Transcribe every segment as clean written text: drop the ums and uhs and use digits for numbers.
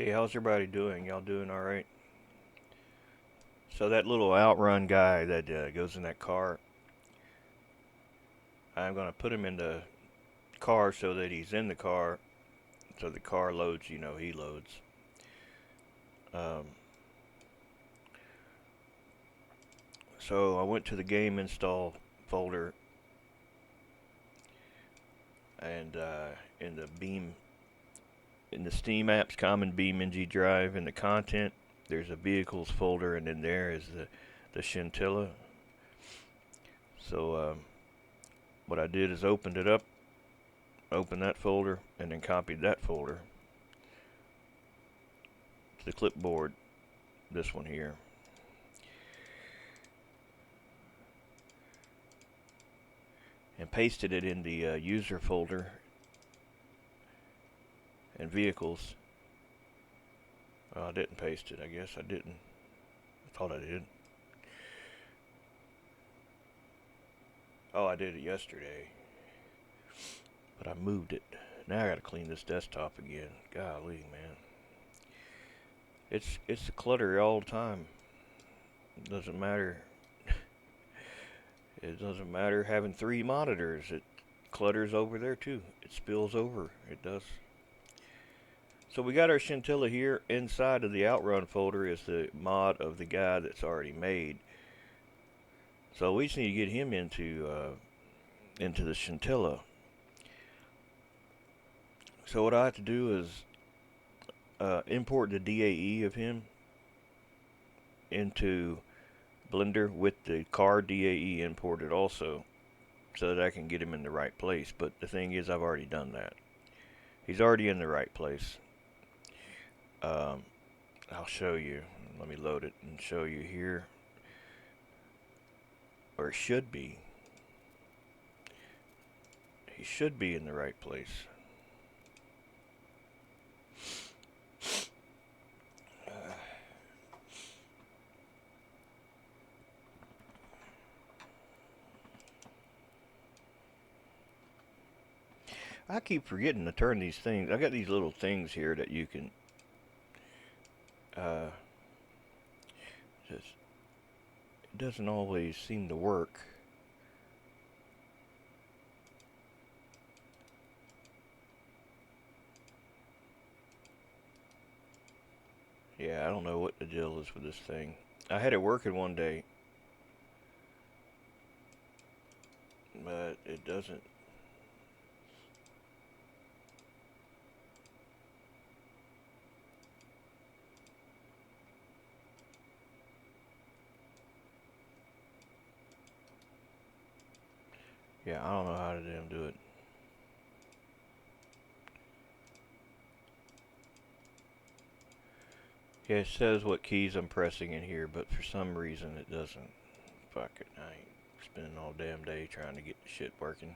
Hey, how's everybody doing? Y'all doing all right? So that little outrun guy that goes in that car, I'm gonna put him in the car so that he's in the car, so the car loads. He loads. Um, so I went to the game install folder and in the Beam, in the Steam apps, Common Beam NG Drive, in the content, there's a vehicles folder, and in there is the Shintilla. So what I did is opened it up, opened that folder, and then copied that folder to the clipboard, this one here, and pasted it in the user folder and vehicles. I didn't paste it. I guess I didn't. I thought I did. Oh, I did it yesterday, but I moved it. Now I gotta clean this desktop again. Golly, man. It's clutter all the time. It doesn't matter. It doesn't matter having three monitors. It clutters over there too. It spills over. It does. So we got our Shintilla here. Inside of the Outrun folder is the mod of the guy that's already made. So we just need to get him into the Shintilla. So what I have to do is import the DAE of him into Blender with the car DAE imported also, so that I can get him in the right place. But the thing is, I've already done that. He's already in the right place. Um, I'll show you. Let me load it and show you here, or it should be. He should be in the right place. I keep forgetting to turn these things. I got these little things here that you can uh, just. It doesn't always seem to work. Yeah, I don't know what the deal is with this thing. I had it working one day, but it doesn't. Yeah, I don't know how to damn do it. Yeah, it says what keys I'm pressing in here, but for some reason it doesn't. Fuck it, I ain't spending all damn day trying to get the shit working.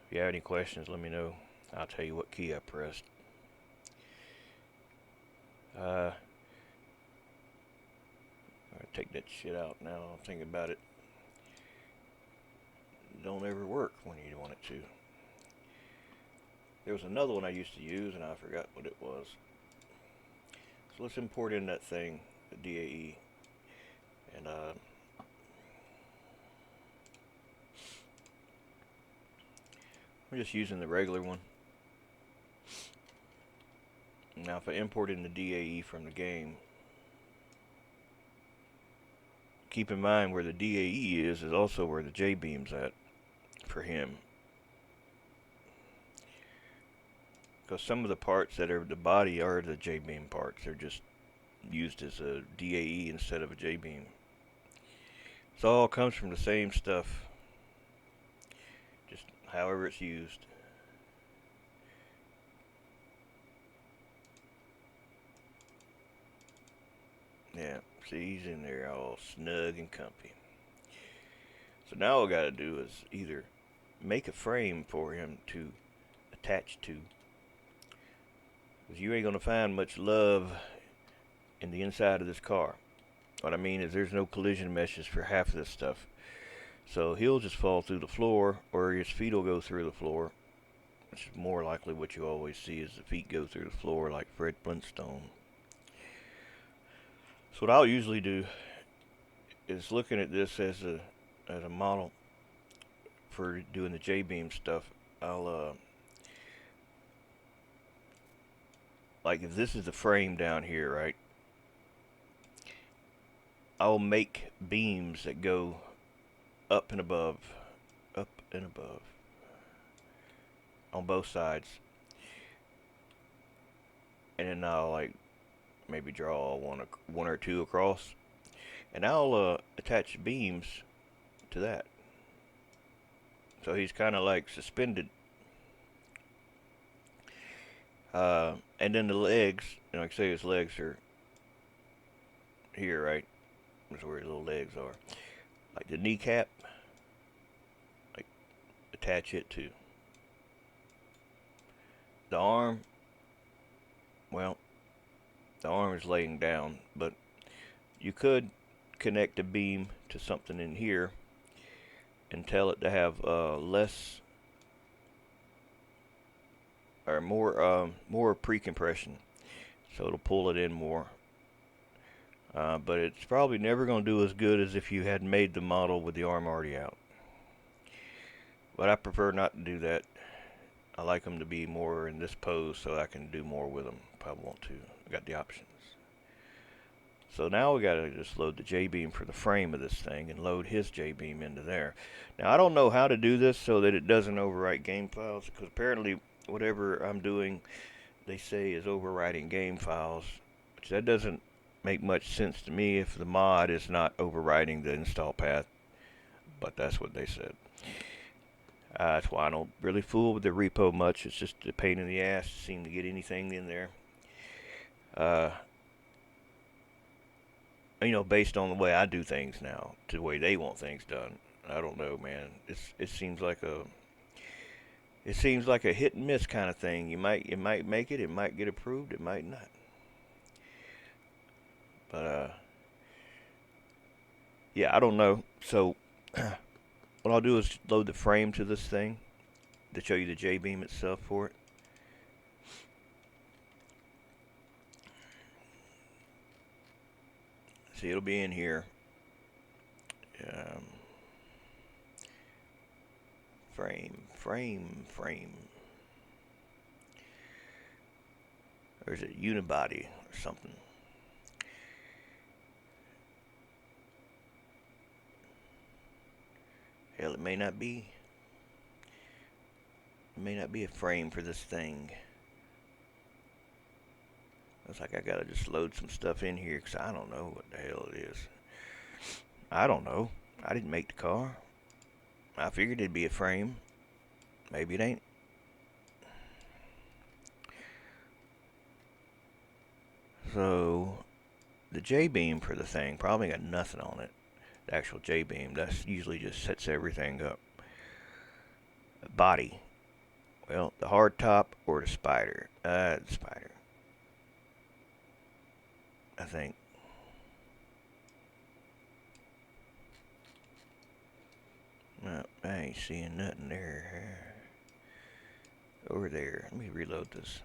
If you have any questions, let me know. I'll tell you what key I pressed. I'll take that shit out now. I'm thinking about it. Don't ever work when you want it to. There was another one I used to use and I forgot what it was. So let's import in that thing, the DAE, and I'm just using the regular one. Now if I import in the DAE from the game, keep in mind where the DAE is also where the J-beam's at for him. Because some of the parts that are the body are the J-beam parts. They're just used as a DAE instead of a J-beam. It all comes from the same stuff, just however it's used. Yeah, see, he's in there all snug and comfy. So now all I gotta do is either make a frame for him to attach to, because you ain't gonna find much love in the inside of this car. What I mean is there's no collision meshes for half of this stuff. So he'll just fall through the floor, or his feet will go through the floor. which is more likely what you always see as the feet go through the floor like Fred Flintstone. So what I'll usually do is looking at this as a model for doing the J-beam stuff. I'll like if this is the frame down here, right? I'll make beams that go up and above, up and above on both sides, and then I'll like maybe draw one or two across, and I'll attach beams to that. So he's kind of like suspended. And then the legs, like I say, his legs are here, right? That's where his little legs are. Like the kneecap, like attach it to the arm. Well, the arm is laying down, but you could connect a beam to something in here and tell it to have less or more pre-compression, so it'll pull it in more. But it's probably never going to do as good as if you had made the model with the arm already out. But I prefer not to do that. I like them to be more in this pose so I can do more with them if I want to. I got the options. So now we got to just load the J-beam for the frame of this thing and load his J-beam into there. Now I don't know how to do this so that it doesn't overwrite game files, because apparently whatever I'm doing they say is overwriting game files, which that doesn't make much sense to me if the mod is not overwriting the install path, but that's what they said. That's why I don't really fool with the repo much. It's just a pain in the ass to seem to get anything in there. Based on the way I do things now to the way they want things done. I don't know, man. It seems like a hit and miss kind of thing. It might make it might get approved, it might not. But yeah, I don't know. So what I'll do is load the frame to this thing to show you the J-beam itself for it. See, it'll be in here. Frame. Or is it unibody or something? Hell, it may not be. It may not be a frame for this thing. Looks like I gotta just load some stuff in here because I don't know what the hell it is. I don't know. I didn't make the car. I figured it'd be a frame. Maybe it ain't. So, the J-beam for the thing probably got nothing on it. The actual J-beam, that's usually just sets everything up. Body. Well, the hard top or the spider. The spider. I think. No, I ain't seeing nothing there. Over there. Let me reload this.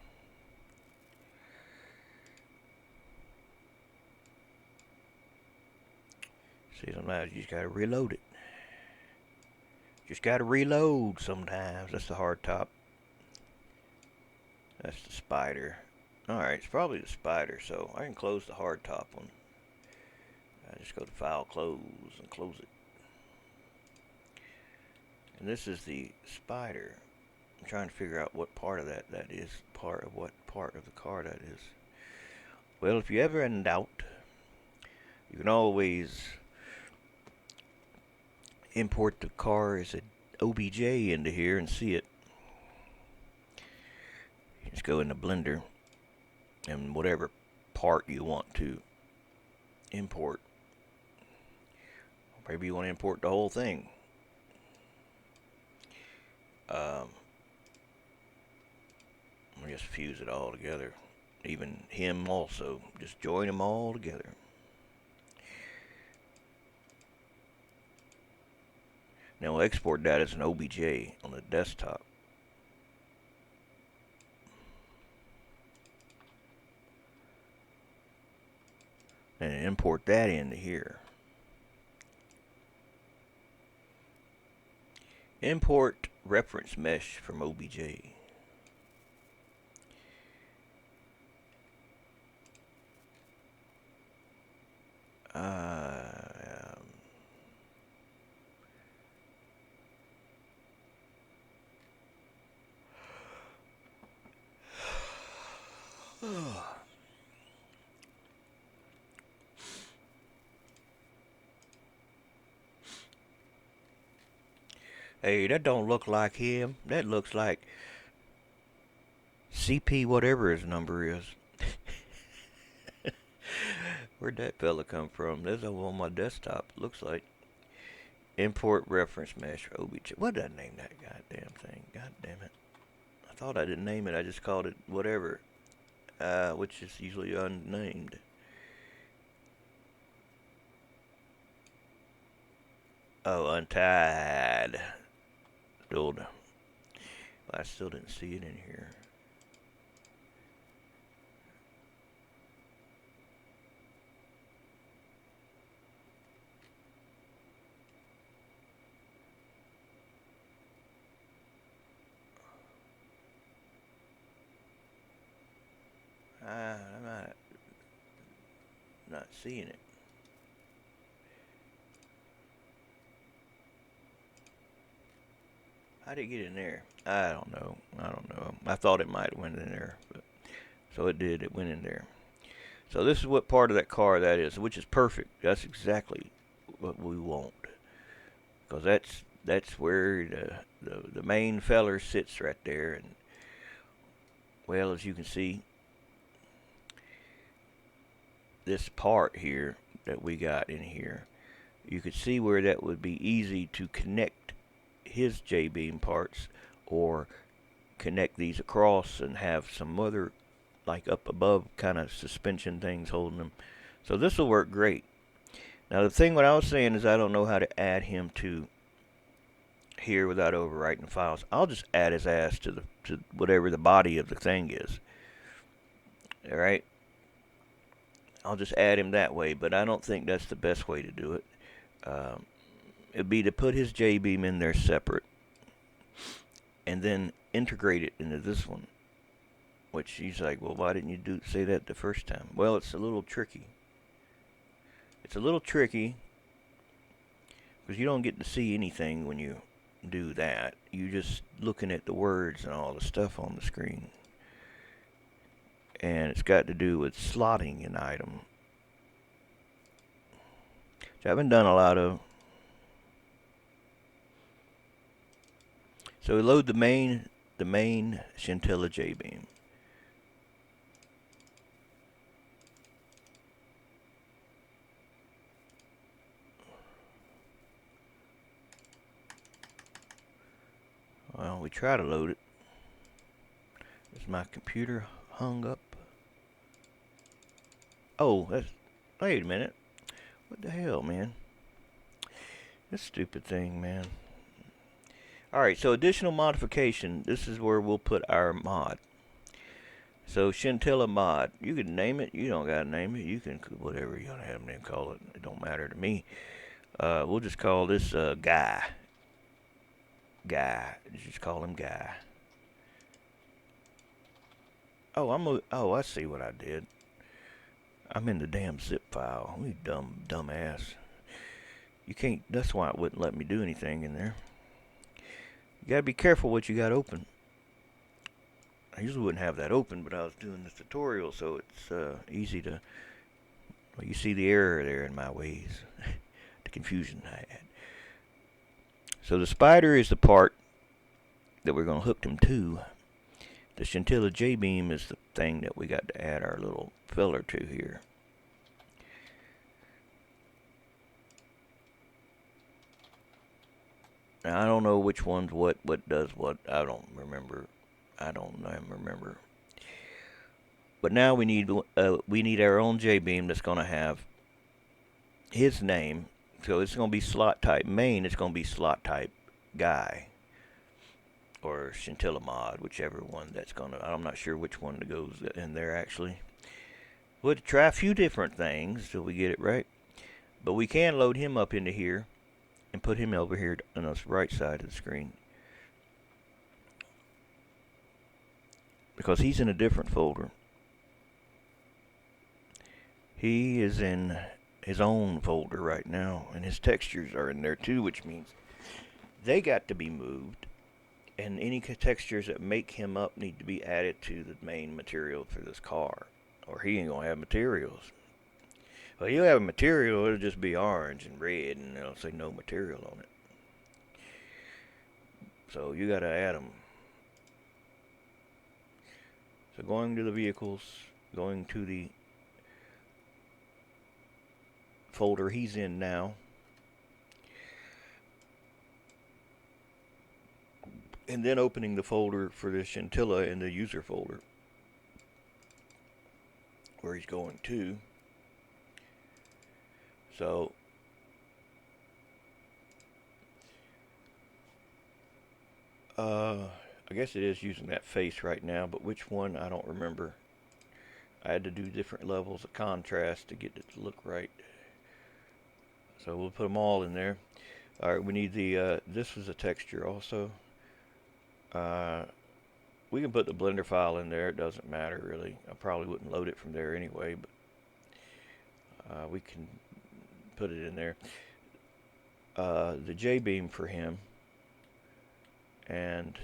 See, sometimes you just gotta reload it. Just gotta reload sometimes. That's the hard top. That's the spider. Alright, it's probably the spider, so I can close the hard top one. I just go to File, Close, and close it. And this is the spider. I'm trying to figure out what part of that is. What part of the car that is. Well, if you're ever in doubt, you can always import the car as an OBJ into here and see it. You just go into Blender and whatever part you want to import. Maybe you want to import the whole thing. I'll just fuse it all together. Even him also. Just join them all together. Now we'll export that as an OBJ on the desktop. and import that into here. Import reference mesh from OBJ. Hey, that don't look like him. That looks like CP whatever his number is. Where'd that fella come from? That's over on my desktop. Looks like import reference mesh OBJ. What did I name that goddamn thing? God damn it. I thought I didn't name it. I just called it whatever, which is usually unnamed. Oh, untied. Well, I still didn't see it in here. I'm not seeing it. How did it get in there? I don't know. I thought it might have went in there, but so it did. It went in there. So this is what part of that car that is, which is perfect. That's exactly what we want, because that's where the main feller sits right there. And well, as you can see, this part here that we got in here, you could see where that would be easy to connect his J-beam parts, or connect these across and have some other, like up above, kind of suspension things holding them. So this will work great. Now the thing what I was saying is I don't know how to add him to here without overwriting files. I'll just add his ass to whatever the body of the thing is. All right. I'll just add him that way, but I don't think that's the best way to do it. It'd be to put his J-beam in there separate, and then integrate it into this one. Which he's like, well, why didn't you say that the first time? Well, it's a little tricky. It's a little tricky because you don't get to see anything when you do that. You're just looking at the words and all the stuff on the screen. And it's got to do with slotting an item, which I haven't done a lot of. So we load the main Shintilla J-beam. Well, we try to load it. Is my computer hung up? Oh, wait a minute. What the hell, man? This stupid thing, man. Alright, so additional modification. This is where we'll put our mod. So Shintilla mod. You can name it. You don't gotta name it. You can whatever you wanna have them call it. It don't matter to me. We'll just call this Guy. Guy. Just call him Guy. Oh, I see what I did. I'm in the damn zip file. You dumb ass. You can't. That's why it wouldn't let me do anything in there. You gotta be careful what you got open. I usually wouldn't have that open, but I was doing this tutorial, so it's easy to. Well, you see the error there in my ways, the confusion I had. So the spider is the part that we're gonna hook them to. The Shintilla J-beam is the thing that we got to add our little filler to here. Now, I don't know which one's what does what. I don't remember. But now we need our own J-beam that's going to have his name. So it's going to be slot type main. It's going to be slot type Guy. Or Shintilla mod, whichever one that's gonna. I'm not sure which one goes in there actually. We'll try a few different things till we get it right. But we can load him up into here and put him over here on the right side of the screen. Because he's in a different folder. He is in his own folder right now, and his textures are in there too, which means they got to be moved, and any textures that make him up need to be added to the main material for this car, or he ain't gonna have materials. Well, he'll have a material, it'll just be orange and red, and it'll say no material on it. So you gotta add them. So going to the vehicles, going to the folder he's in now, and then opening the folder for the Shintilla in the user folder where he's going to. So I guess it is using that face right now, but which one I don't remember. I had to do different levels of contrast to get it to look right. So we'll put them all in there. Alright, we need the, this was a texture also. We can put the blender file in there, it doesn't matter really. I probably wouldn't load it from there anyway, but we can put it in there. The J-beam for him, and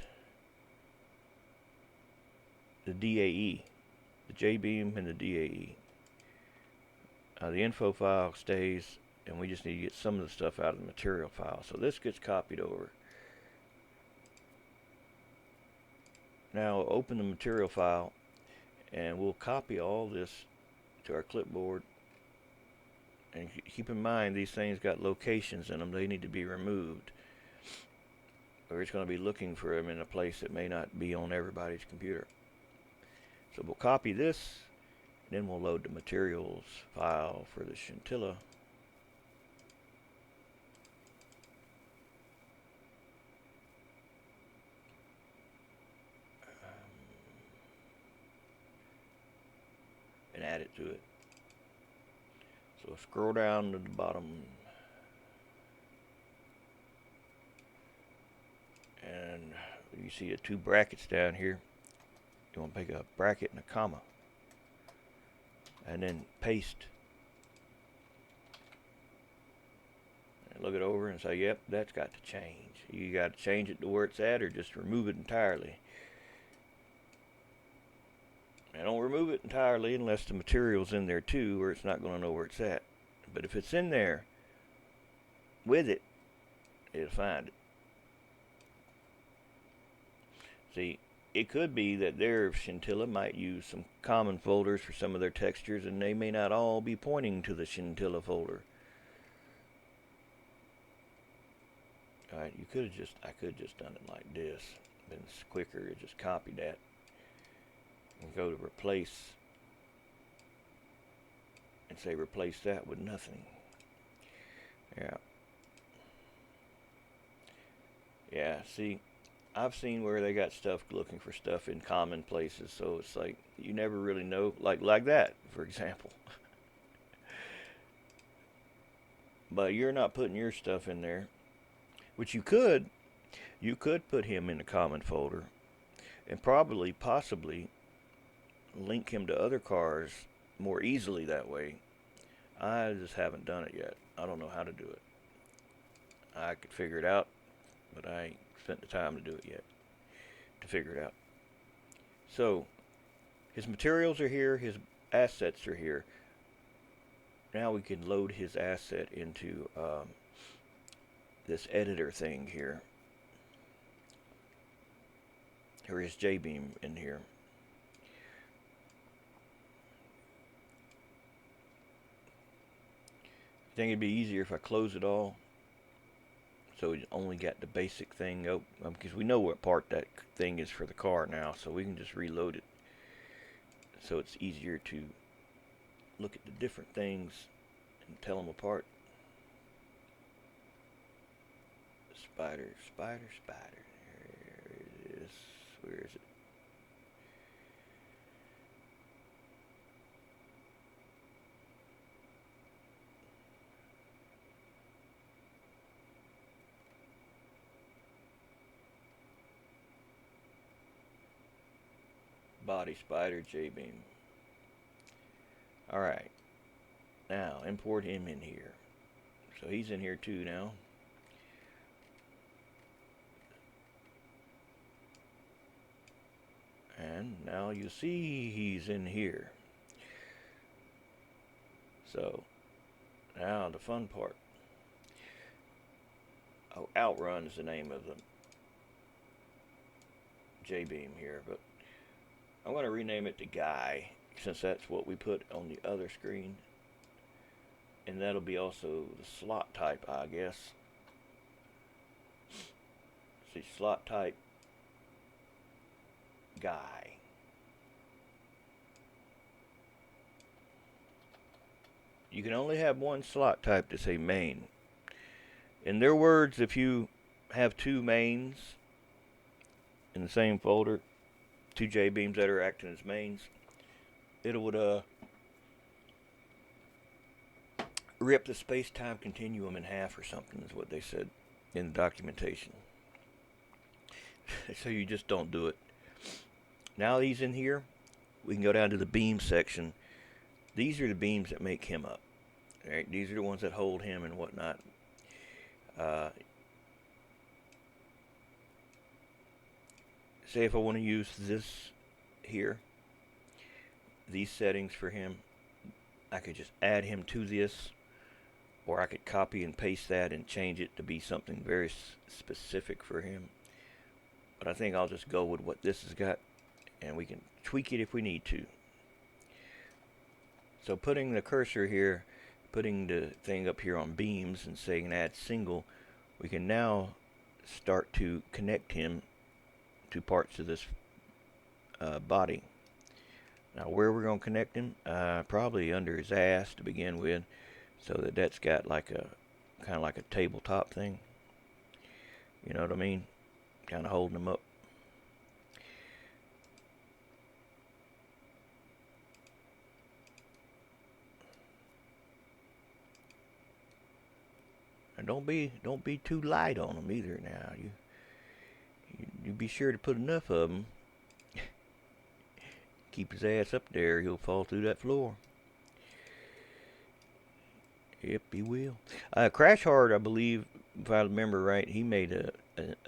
the DAE, the J-beam and the DAE. The info file stays, and we just need to get some of the stuff out of the material file. So this gets copied over. Now open the material file, and we'll copy all this to our clipboard. And keep in mind, these things got locations in them. They need to be removed, or it's going to be looking for them in a place that may not be on everybody's computer. So we'll copy this, and then we'll load the materials file for the Shintilla. And add it to it. So scroll down to the bottom, and you see the two brackets down here. You want to make a bracket and a comma, and then paste. And look it over and say, yep, that's got to change. You got to change it to where it's at, or just remove it entirely. Now don't remove it entirely unless the material's in there too, or it's not going to know where it's at. But if it's in there with it, it'll find it. See, it could be that their Shintilla might use some common folders for some of their textures, and they may not all be pointing to the Shintilla folder. Alright, I could have just done it like this. Been quicker to just copy that and go to replace and say replace that with nothing. Yeah, see, I've seen where they got stuff looking for stuff in common places, so it's like you never really know, like that, for example. But you're not putting your stuff in there, which you could put him in a common folder and possibly link him to other cars more easily that way. I just haven't done it yet. I don't know how to do it. I could figure it out, but I ain't spent the time to do it yet to figure it out. So his materials are here, his assets are here. Now we can load his asset into this editor thing here, or his J-beam in here. I think it'd be easier if I close it all, so we only got the basic thing up, because we know what part that thing is for the car now, so we can just reload it. So it's easier to look at the different things and tell them apart. Spider. There it is. Where is it? body spider J-beam. Alright, now import him in here. So he's in here too now. And now you see he's in here. So now the fun part. Oh, Outrun is the name of the J-beam here, but I'm going to rename it to Guy, since that's what we put on the other screen. And that'll be also the slot type, I guess. See, slot type Guy. You can only have one slot type to say main. In their words, if you have two mains in the same folder, two J-beams that are acting as mains, it would rip the space-time continuum in half or something, is what they said in the documentation. So you just don't do it. Now he's in here, we can go down to the beam section. These are the beams that make him up. Right? These are the ones that hold him and whatnot. Say if I want to use this here, these settings for him, I could just add him to this, or I could copy and paste that and change it to be something very specific for him. But I think I'll just go with what this has got, and we can tweak it if we need to. So putting the cursor here, putting the thing up here on beams and saying add single, we can now start to connect him to parts of this body. Now where we're going to connect him, probably under his ass to begin with, so that that's got like a kind of like a tabletop thing. You know what I mean? Kind of holding him up. And don't be too light on him either. Now you be sure to put enough of him. Keep his ass up there, he'll fall through that floor. Yep, he will. Crash Hard, I believe, if I remember right, he made a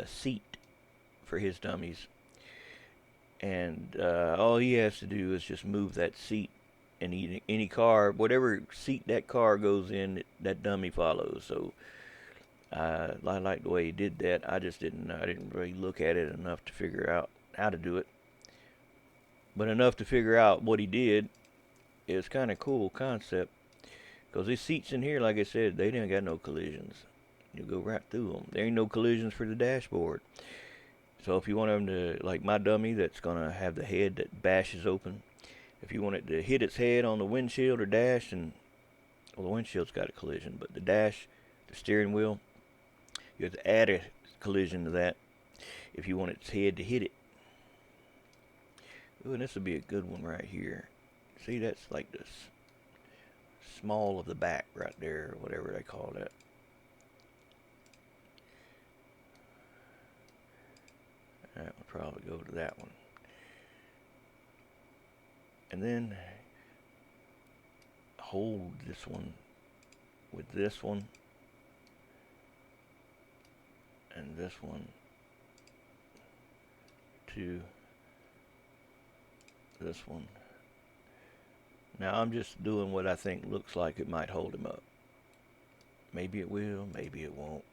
seat for his dummies. And all he has to do is just move that seat. And any car, whatever seat that car goes in, that dummy follows. So I like the way he did that. I didn't really look at it enough to figure out how to do it. But enough to figure out what he did. It's kind of cool concept. Because these seats in here, like I said, they didn't got no collisions. You go right through them. There ain't no collisions for the dashboard. So if you want them to, like my dummy that's going to have the head that bashes open, if you want it to hit its head on the windshield or dash, and well, the windshield's got a collision, but the dash, the steering wheel, you have to add a collision to that if you want its head to hit it. Ooh, and this would be a good one right here. See, that's like this small of the back right there, or whatever they call that. That would probably go to that one. And then hold this one with this one and this one to this one. Now I'm just doing what I think looks like it might hold him up. Maybe it will, maybe it won't.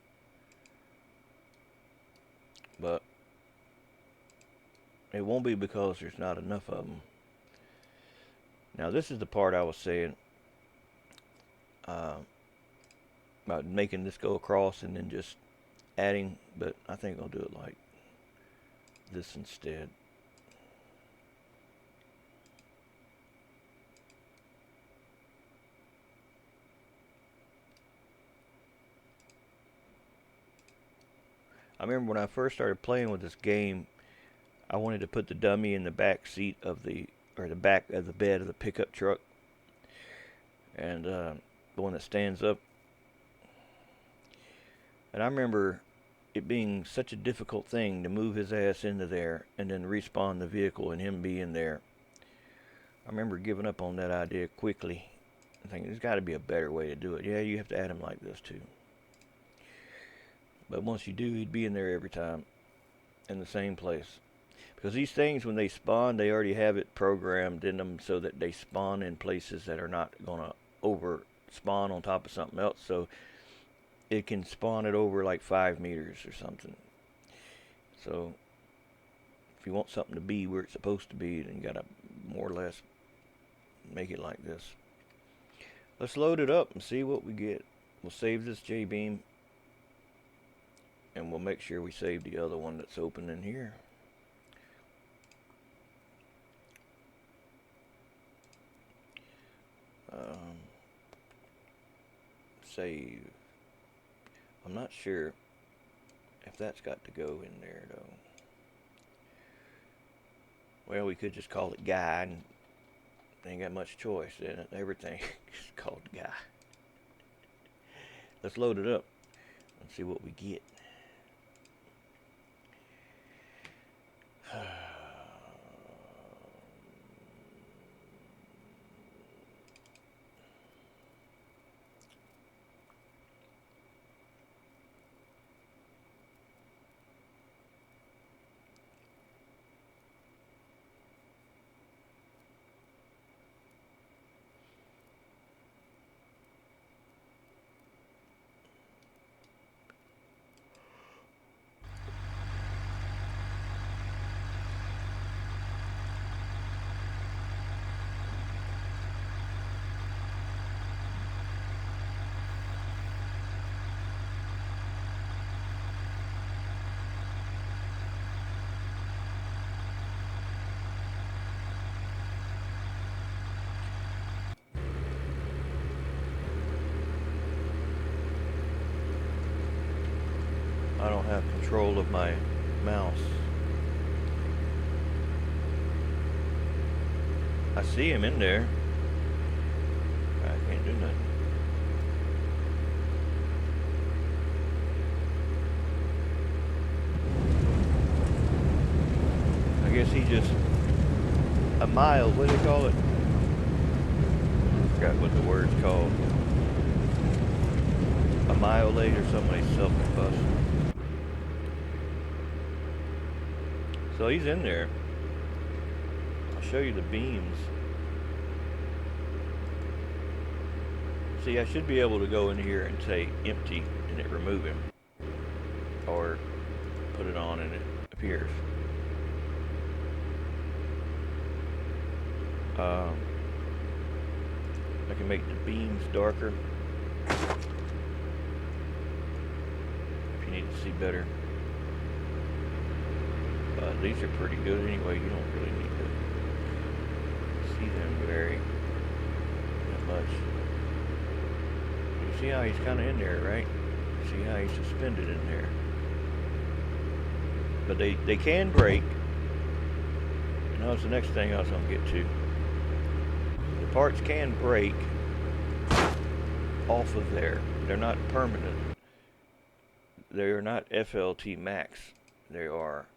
But it won't be because there's not enough of them. Now this is the part I was saying about making this go across and then just adding, but I think I'll do it like this instead. I remember when I first started playing with this game, I wanted to put the dummy in the back seat of the back of the bed of the pickup truck, and the one that stands up. And I remember it being such a difficult thing to move his ass into there and then respawn the vehicle and him be in there. I remember giving up on that idea quickly. I think there's got to be a better way to do it. Yeah, you have to add him like this too. But once you do, he'd be in there every time in the same place. Because these things, when they spawn, they already have it programmed in them so that they spawn in places that are not going to over spawn on top of something else. So it can spawn it over like 5 meters or something. So if you want something to be where it's supposed to be, then you got to more or less make it like this. Let's load it up and see what we get. We'll save this J-beam, and we'll make sure we save the other one that's open in here. Save. I'm not sure if that's got to go in there though. Well, we could just call it Guy, and ain't got much choice in it. Everything is called Guy. Let's load it up and see what we get. I don't have control of my mouse. I see him in there. I can't do nothing. I guess he just a mile. What do they call it? I forgot what the word's called. A mile later, somebody's self-combustion. So he's in there. I'll show you the beams. See, I should be able to go in here and say empty and it remove him. Or put it on and it appears. I can make the beams darker if you need to see better. These are pretty good anyway. You don't really need to see them very that much. You see how he's kind of in there, right? See how he's suspended in there. But they can break. And that was the next thing I was going to get to. The parts can break off of there. They're not permanent. They are not FLT max. They are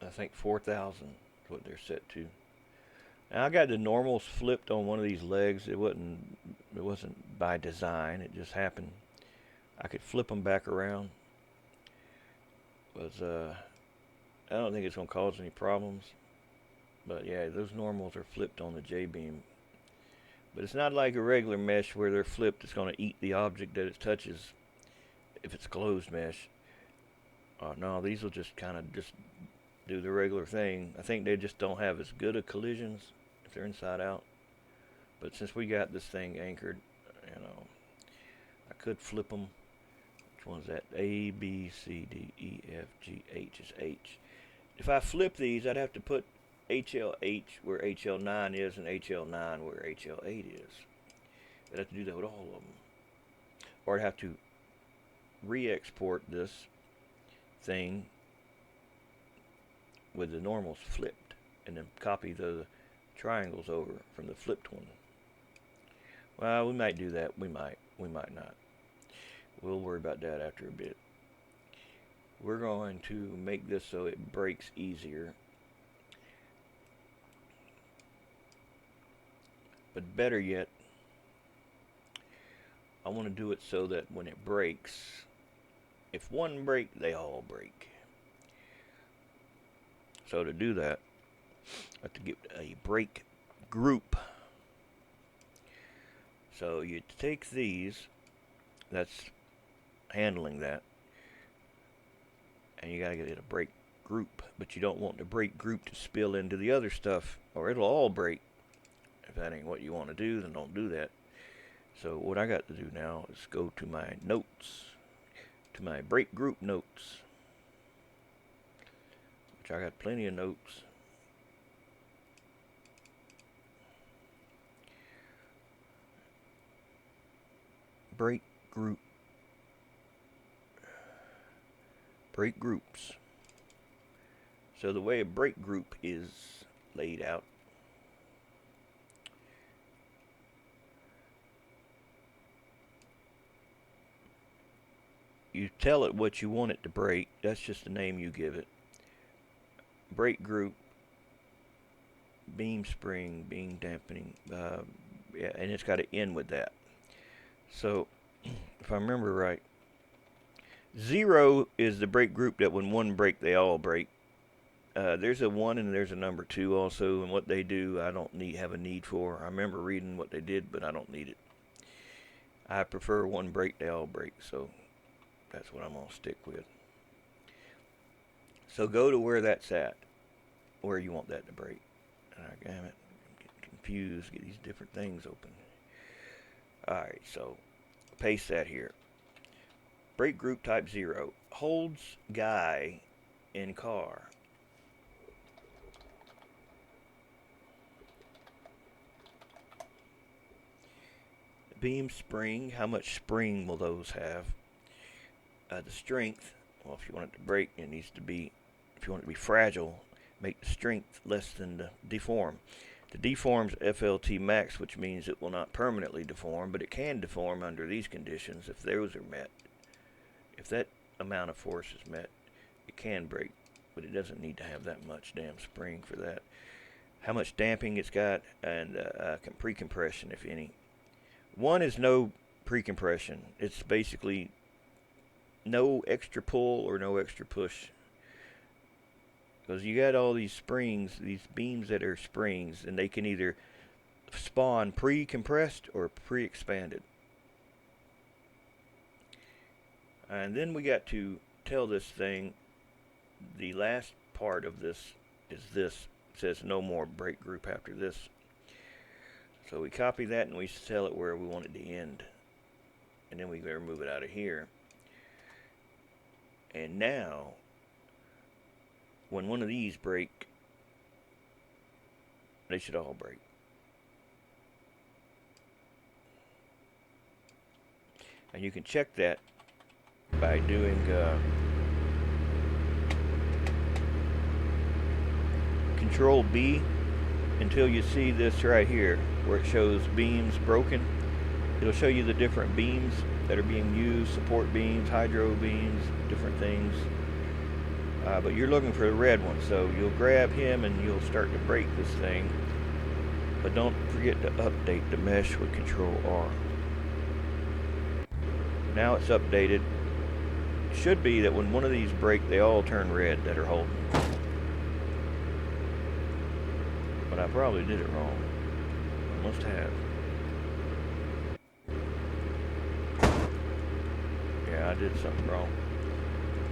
I think 4,000 is what they're set to. Now I got the normals flipped on one of these legs. It wasn't by design. It just happened. I could flip them back around. I don't think it's gonna cause any problems. But yeah, those normals are flipped on the J-beam. But it's not like a regular mesh where they're flipped. It's going to eat the object that it touches if it's closed mesh. No, these will just kind of just do the regular thing. I think they just don't have as good of collisions if they're inside out. But since we got this thing anchored, I could flip them. Which one's that? A, B, C, D, E, F, G, H is H. If I flip these, I'd have to put HLH where HL9 is and HL9 where HL8 is. I'd have to do that with all of them. Or I'd have to re-export this thing with the normals flipped, and then copy the triangles over from the flipped one. Well, we might do that. We might not. We'll worry about that after a bit. We're going to make this so it breaks easier. But better yet, I want to do it so that when it breaks, if one break, they all break. So to do that, I have to get a break group. So you take these, that's handling that, and you gotta get it a break group, but you don't want the break group to spill into the other stuff, or it'll all break. If that ain't what you want to do, then don't do that. So what I got to do now is go to my notes, to my break group notes, which I got plenty of notes. Break group, break groups. So the way a break group is laid out, you tell it what you want it to break. That's just the name you give it. Break group, beam spring, beam dampening, yeah, and it's got to end with that. So, if I remember right, 0 is the break group that when one break, they all break. There's a 1 and there's a number 2 also, and what they do, I don't have a need for. I remember reading what they did, but I don't need it. I prefer one break, they all break, so that's what I'm going to stick with. So go to where that's at, where you want that to break. Damn it, I'm getting confused, get these different things open. Alright, so paste that here. Break group type 0 holds guy in car. Beam spring, how much spring will those have? The strength, well, if you want it to break, it needs to be, if you want it to be fragile, make the strength less than the deform. The deform's FLT max, which means it will not permanently deform, but it can deform under these conditions if those are met. If that amount of force is met, it can break, but it doesn't need to have that much damn spring for that. How much damping it's got, and pre-compression, if any. 1 is no pre-compression. It's basically no extra pull or no extra push. Because you got all these springs, these beams that are springs, and they can either spawn pre-compressed or pre-expanded. And then we got to tell this thing, the last part of this is this. It says no more break group after this. So we copy that and we tell it where we want it to end. And then we better move it out of here. And now, when one of these break, they should all break. And you can check that by doing Control B until you see this right here where it shows beams broken. It'll show you the different beams that are being used, support beams, hydro beams, different things. But you're looking for the red one, so you'll grab him and you'll start to break this thing. But don't forget to update the mesh with Control R. Now it's updated. It should be that when one of these break, they all turn red that are holding. But I probably did it wrong. I must have. Yeah, I did something wrong.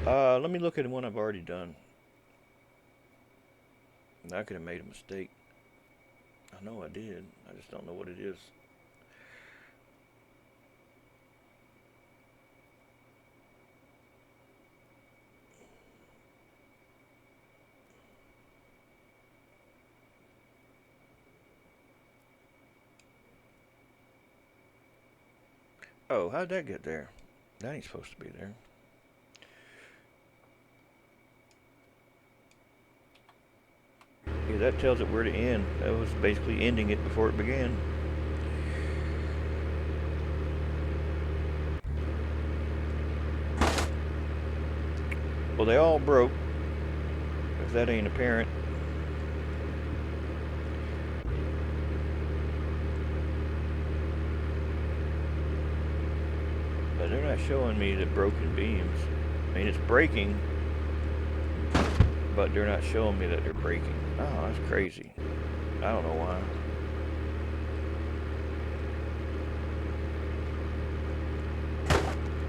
Let me look at the one I've already done. I could have made a mistake. I know I did. I just don't know what it is. Oh, how'd that get there? That ain't supposed to be there. See, that tells it where to end. That was basically ending it before it began. Well, they all broke, if that ain't apparent. But they're not showing me the broken beams. I mean, it's breaking, but they're not showing me that they're breaking. Oh, that's crazy. I don't know why.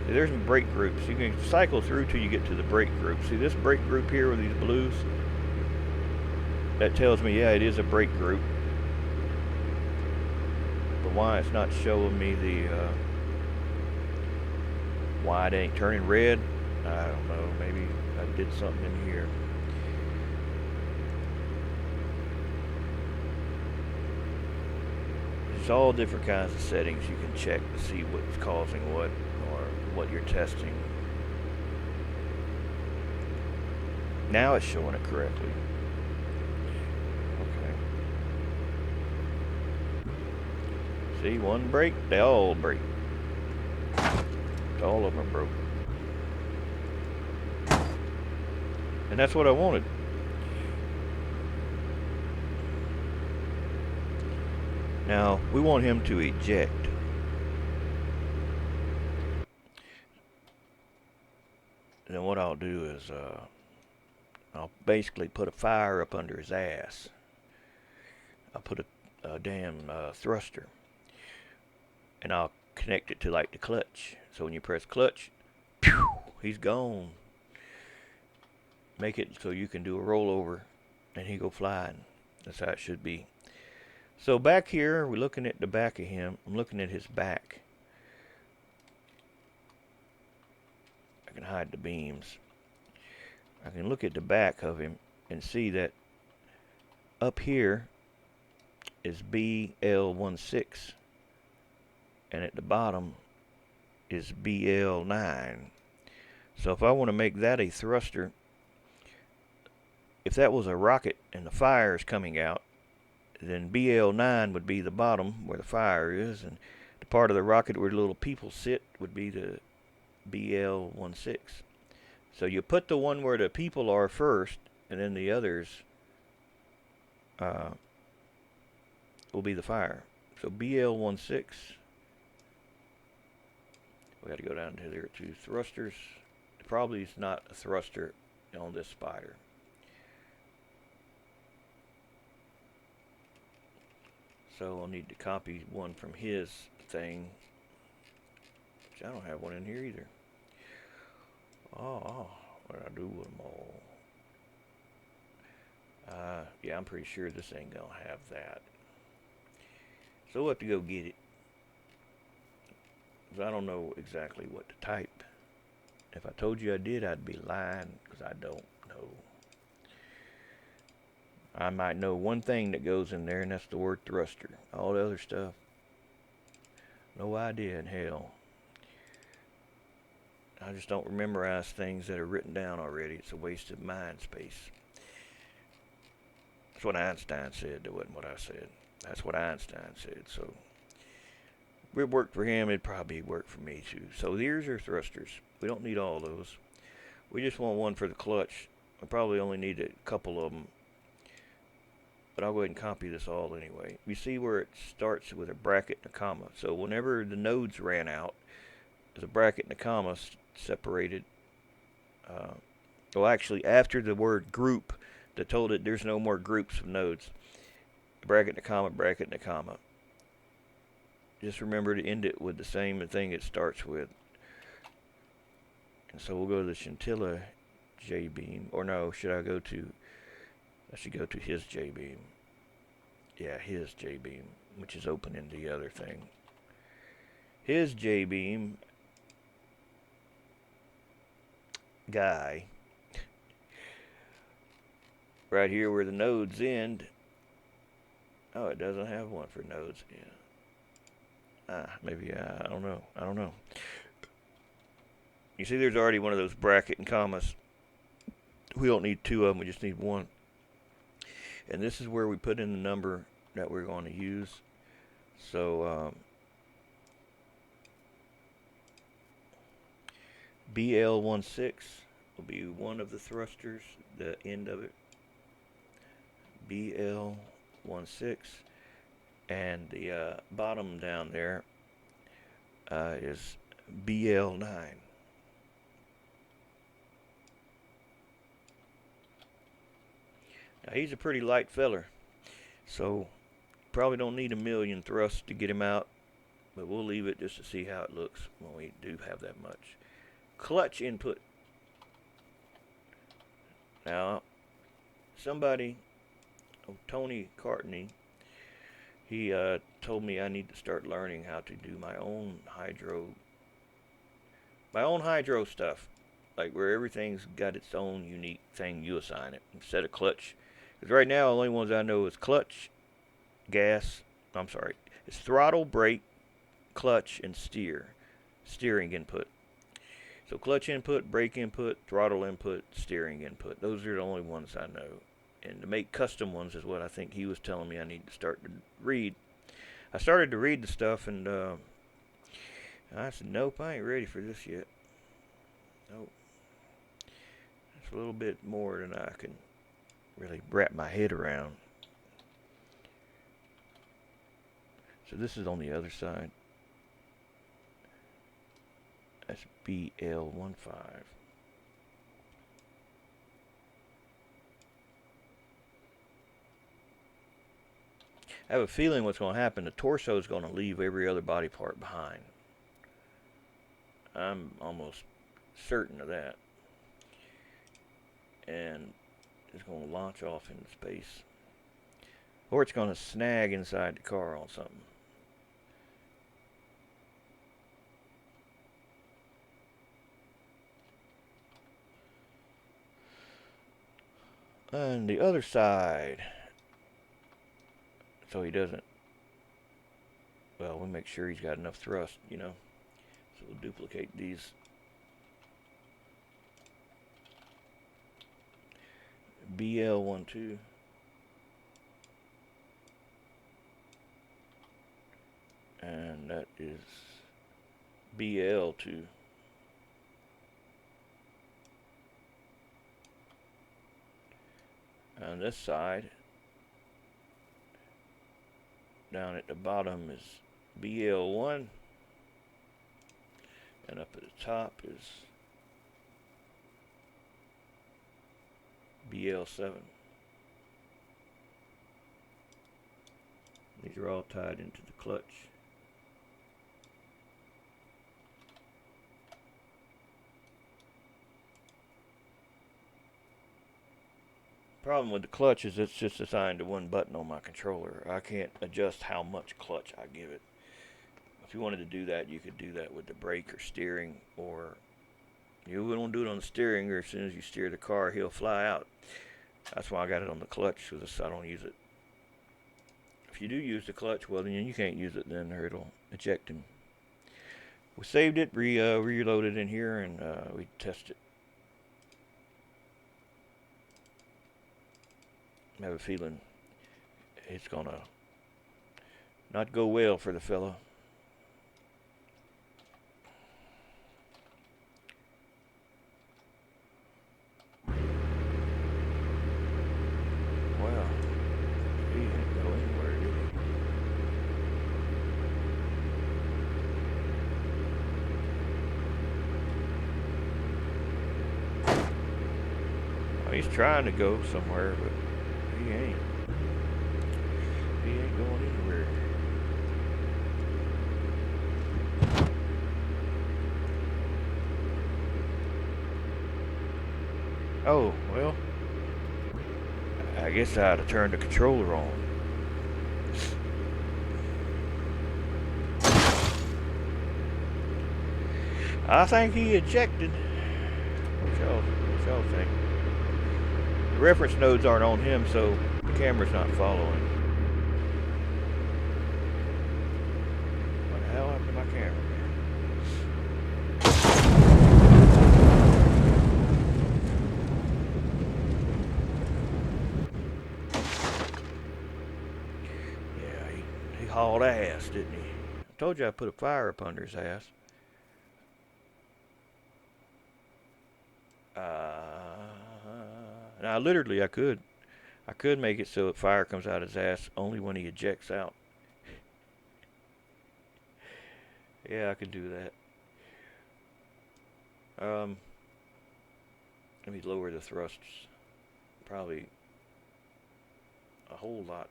See, there's some break groups. You can cycle through till you get to the break group. See this break group here with these blues? That tells me, yeah, it is a break group. But why it's not showing me the, why it ain't turning red, I don't know. Maybe I did something in here. There's all different kinds of settings you can check to see what's causing what, or what you're testing. Now it's showing it correctly. Okay. See, one break, they all break. All of them are broke. And that's what I wanted. Now, we want him to eject. And then what I'll do is, I'll basically put a fire up under his ass. I'll put a damn thruster. And I'll connect it to like the clutch. So when you press clutch, pew, he's gone. Make it so you can do a rollover and he go flying. That's how it should be. So back here, we're looking at the back of him. I'm looking at his back. I can hide the beams. I can look at the back of him and see that up here is BL16 and at the bottom is BL9. So if I want to make that a thruster, if that was a rocket and the fire is coming out, then BL9 would be the bottom where the fire is, and the part of the rocket where the little people sit would be the BL16. So you put the one where the people are first, and then the others will be the fire. So BL16, we got to go down to there to thrusters. Probably is not a thruster on this spider. So I'll need to copy one from his thing, which I don't have one in here either. Oh, what do I do with them all? Yeah, I'm pretty sure this ain't gonna have that. So we'll have to go get it. Because I don't know exactly what to type. If I told you I did, I'd be lying, because I don't know. I might know one thing that goes in there, and that's the word thruster. All the other stuff, no idea in hell. I just don't memorize things that are written down already. It's a waste of mind space. That's what Einstein said. That wasn't what I said. That's what Einstein said. So if it worked for him, it'd probably work for me too. So here's our thrusters. We don't need all those. We just want one for the clutch. I probably only need a couple of them. But I'll go ahead and copy this all anyway. You see where it starts with a bracket and a comma. So whenever the nodes ran out, there's a bracket and a comma separated. Well, actually, after the word group that told it there's no more groups of nodes, a bracket and a comma, bracket and a comma. Just remember to end it with the same thing it starts with. And so we'll go to the Shintilla J-beam. Or no, should I go to... I should go to his J-beam. Yeah, his J-beam, which is open in the other thing. His J-beam guy, right here where the nodes end. Oh, it doesn't have one for nodes. Yeah. Maybe, I don't know. You see, there's already one of those bracket and commas. We don't need two of them, we just need one. And this is where we put in the number that we're going to use. So BL16 will be one of the thrusters, the end of it. BL16, and the bottom down there is BL9. Now he's a pretty light feller, so probably don't need a million thrusts to get him out, but we'll leave it just to see how it looks when we do have that much. Clutch input. Now, somebody, Tony Cartney, he told me I need to start learning how to do my own hydro stuff, like where everything's got its own unique thing you assign it instead of clutch. Because right now, the only ones I know is clutch, gas. I'm sorry, it's throttle, brake, clutch, and steering input. So clutch input, brake input, throttle input, steering input. Those are the only ones I know. And to make custom ones is what I think he was telling me I need to start to read. I started to read the stuff, and I said, nope, I ain't ready for this yet. Nope. It's a little bit more than I can really wrap my head around. So this is on the other side. That's BL15. I have a feeling what's going to happen. The torso is going to leave every other body part behind. I'm almost certain of that. And it's going to launch off into space. Or it's going to snag inside the car on something. And the other side, so he doesn't, well, we'll make sure he's got enough thrust, you know. So we'll duplicate these. BL12. And that is BL2. On this side, down at the bottom is BL1, and up at the top is BL7. These are all tied into the clutch. Problem with the clutch is it's just assigned to one button on my controller. I can't adjust how much clutch I give it. If you wanted to do that, you could do that with the brake or steering, or you wouldn't do it on the steering, or as soon as you steer the car, he'll fly out. That's why I got it on the clutch, because I don't use it. If you do use the clutch, well, then you can't use it then, or it'll eject him. We saved it, reloaded in here, and we tested it. I have a feeling it's gonna not go well for the fella. Well, he didn't go anywhere, did he? Well, he's trying to go somewhere, but he ain't. He ain't going anywhere. Oh, well, I guess I ought to turn the controller on. I think he ejected. What y'all think? The reference nodes aren't on him, so the camera's not following. What the hell happened to my camera, man? hauled ass, didn't he? I told you I put a fire up under his ass. Now literally I could make it so that fire comes out his ass only when he ejects out. Yeah, I could do that. Let me lower the thrusts. Probably a whole lot.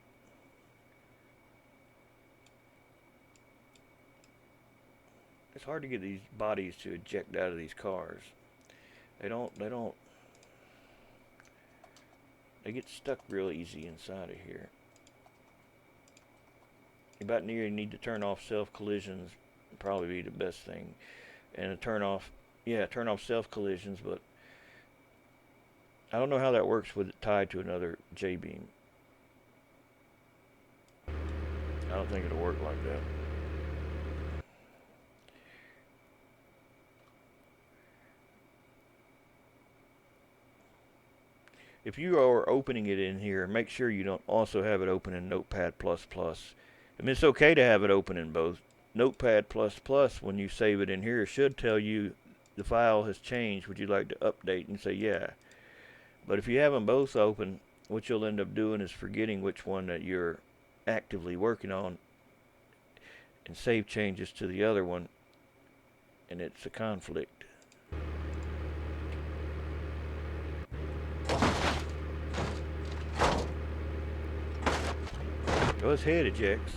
It's hard to get these bodies to eject out of these cars. They get stuck real easy inside of here. About near you need to turn off self collisions. Probably be the best thing. And turn off self collisions, but I don't know how that works with it tied to another J-beam. I don't think it'll work like that. If you are opening it in here, make sure you don't also have it open in Notepad++. I mean, it's okay to have it open in both. Notepad++, when you save it in here, should tell you the file has changed. Would you like to update? And say, yeah. But if you have them both open, what you'll end up doing is forgetting which one that you're actively working on and save changes to the other one, and it's a conflict. So his head ejects.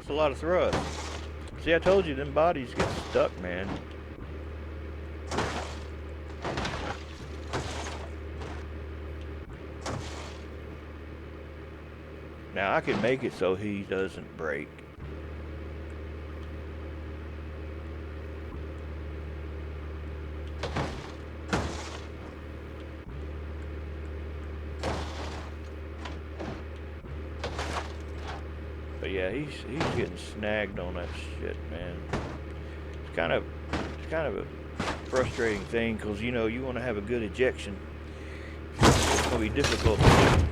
It's a lot of thrust. See, I told you, them bodies get stuck, man. Now, I can make it so he doesn't break. But yeah, he's getting snagged on that shit, man. It's kind of a frustrating thing, because you know you want to have a good ejection. It's gonna be difficult to do.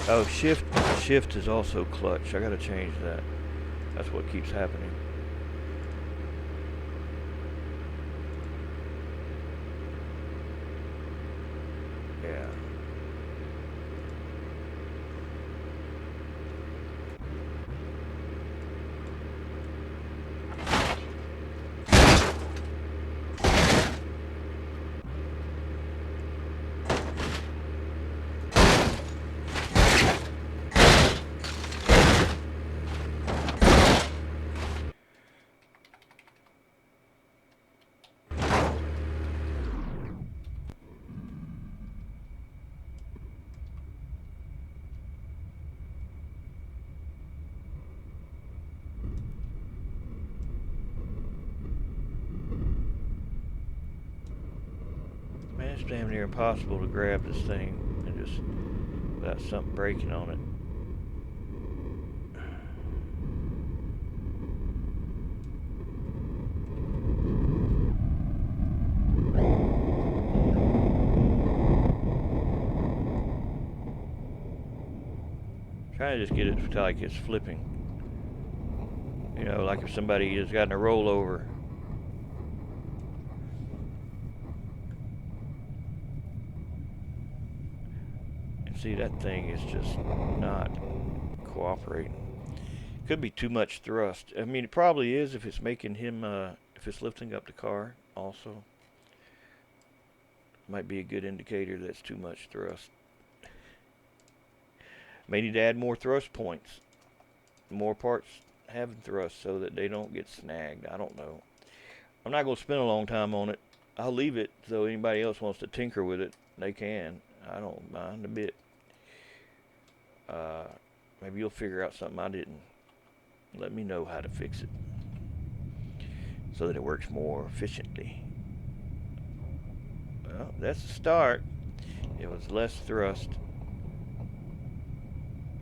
Oh, shift is also clutch. I gotta change that. That's what keeps happening. Yeah. Man, it's damn near impossible to grab this thing and just without something breaking on it. Trying to just get it until like it's flipping. You know, like if somebody has gotten a rollover. And see, that thing is just not cooperating. Could be too much thrust. I mean, it probably is if it's making him, if it's lifting up the car also. Might be a good indicator that's too much thrust. May need to add more thrust points. More parts having thrust so that they don't get snagged. I don't know. I'm not going to spend a long time on it. I'll leave it so anybody else wants to tinker with it, they can. I don't mind a bit. Maybe you'll figure out something I didn't. Let me know how to fix it so that it works more efficiently. Well, that's the start. It was less thrust,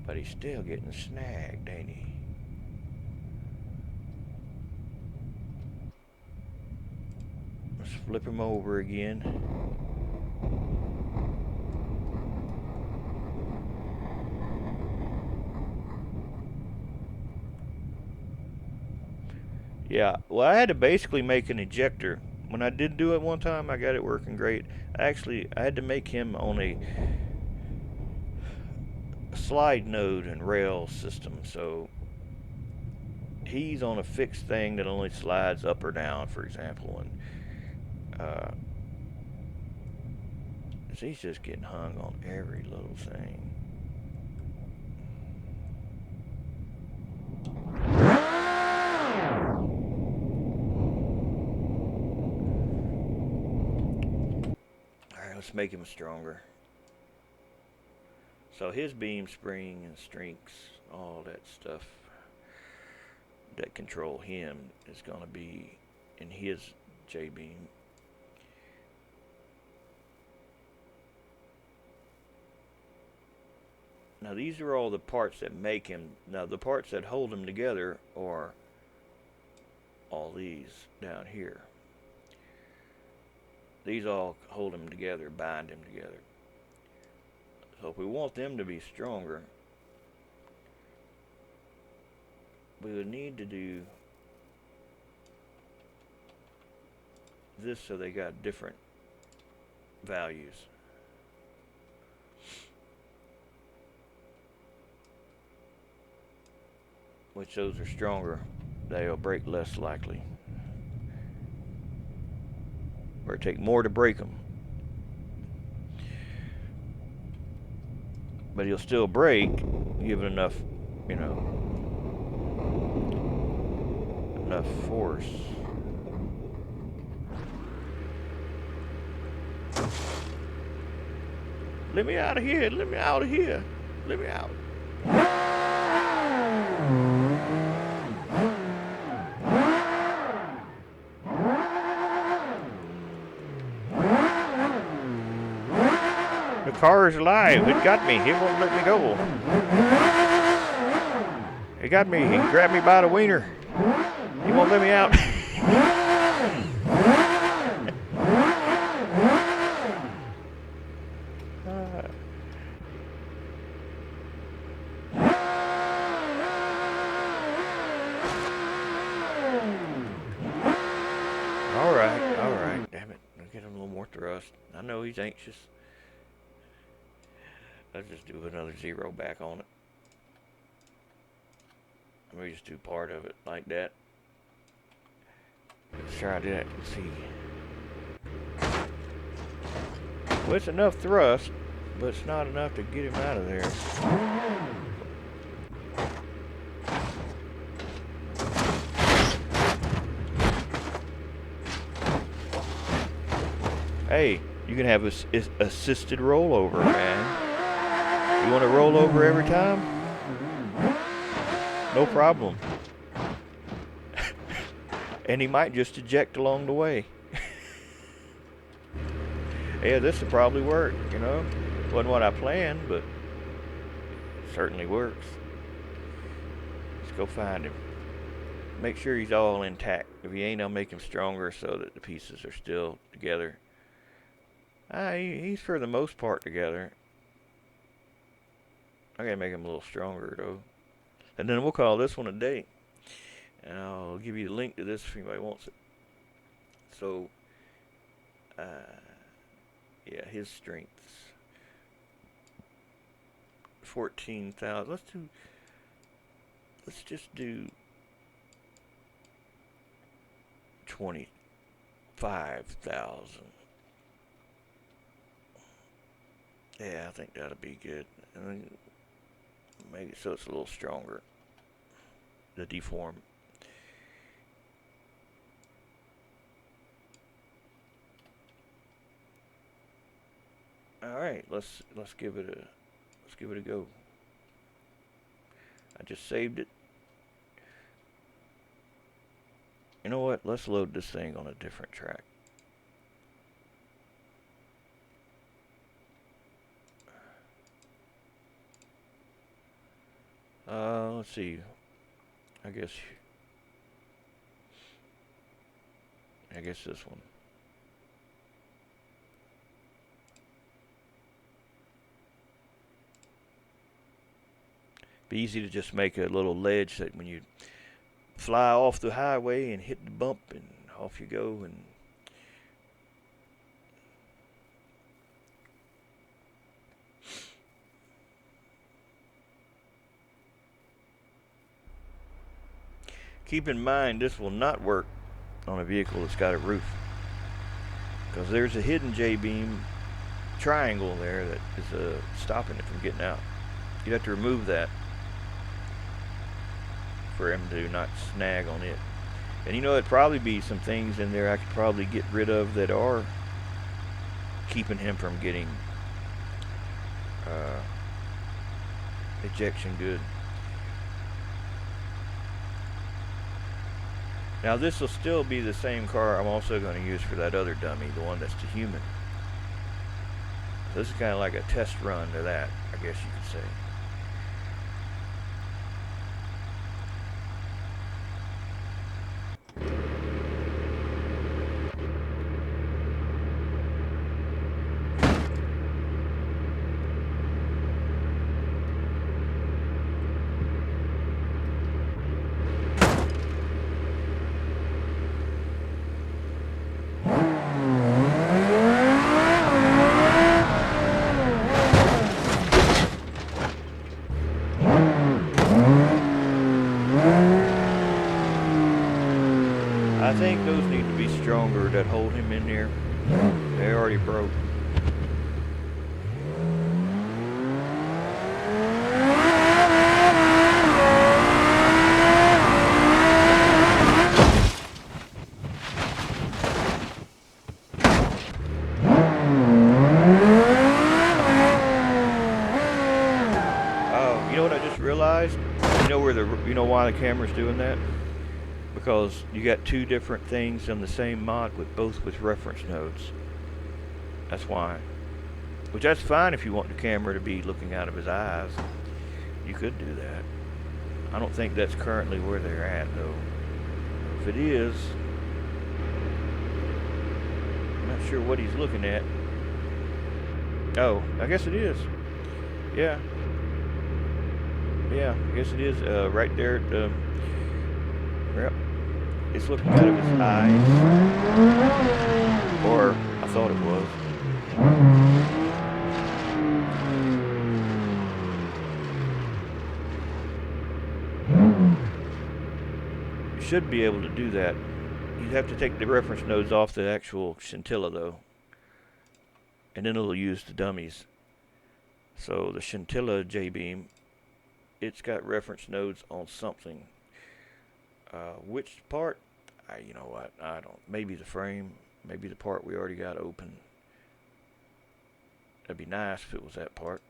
but he's still getting snagged, ain't he? Let's flip him over again. Yeah, well, I had to basically make an ejector. When I did do it one time, I got it working great. Actually, I had to make him on a slide node and rail system, so he's on a fixed thing that only slides up or down, for example, and he's just getting hung on every little thing. Alright, let's make him stronger. So his beam spring and strengths, all that stuff that control him is going to be in his J-beam. Now these are all the parts that make him. Now the parts that hold him together are all these down here. These all hold him together, bind him together. So if we want them to be stronger, we would need to do this so they got different values. Which those are stronger, they'll break less likely. Or take more to break them. But he'll still break, given enough, enough force. Let me out of here, let me out of here, let me out. The car is alive. It got me. It won't let me go. It got me. He grabbed me by the wiener. He won't let me out. All right. Damn it. I'll get him a little more thrust. I know he's anxious. Let's just do another 0 back on it. Let me just do part of it like that. Let's try that and see. Well, it's enough thrust, but it's not enough to get him out of there. Hey, you can have assisted rollover, man. You want to roll over every time? No problem. And he might just eject along the way. Yeah, this will probably work, Wasn't what I planned, but it certainly works. Let's go find him. Make sure he's all intact. If he ain't, I'll make him stronger so that the pieces are still together. He's for the most part together. I gotta make him a little stronger though. And then we'll call this one a day. And I'll give you the link to this if anybody wants it. So, yeah, his strengths. 14,000. Let's just do 25,000. Yeah, I think that'll be good. And then make it so it's a little stronger. The deform. All right, let's give it a go. I just saved it. You know what? Let's load this thing on a different track. Let's see. I guess this one. Be easy to just make a little ledge that when you fly off the highway and hit the bump and off you go. And keep in mind this will not work on a vehicle that's got a roof, because there's a hidden J-beam triangle there that is stopping it from getting out. You'd have to remove that for him to not snag on it. And you know, it'd probably be some things in there I could probably get rid of that are keeping him from getting ejection good. Now this will still be the same car I'm also going to use for that other dummy, the one that's the human. So this is kind of like a test run to that, I guess you could say. I think those need to be stronger that hold him in there. They already broke. Oh, you know what I just realized? You know why the camera's doing that? Because you got two different things on the same mod with both with reference nodes. That's why. Which that's fine if you want the camera to be looking out of his eyes. You could do that. I don't think that's currently where they're at though. If it is, I'm not sure what he's looking at. Oh, I guess it is. Yeah. Yeah, I guess it is right there at the... Yep. It's looking out of his eyes. Or, I thought it was. You should be able to do that. You'd have to take the reference nodes off the actual Shintilla though. And then it'll use the dummies. So the Shintilla J-beam, it's got reference nodes on something. Which part? You know what? I don't. Maybe the frame. Maybe the part we already got open. That'd be nice if it was that part.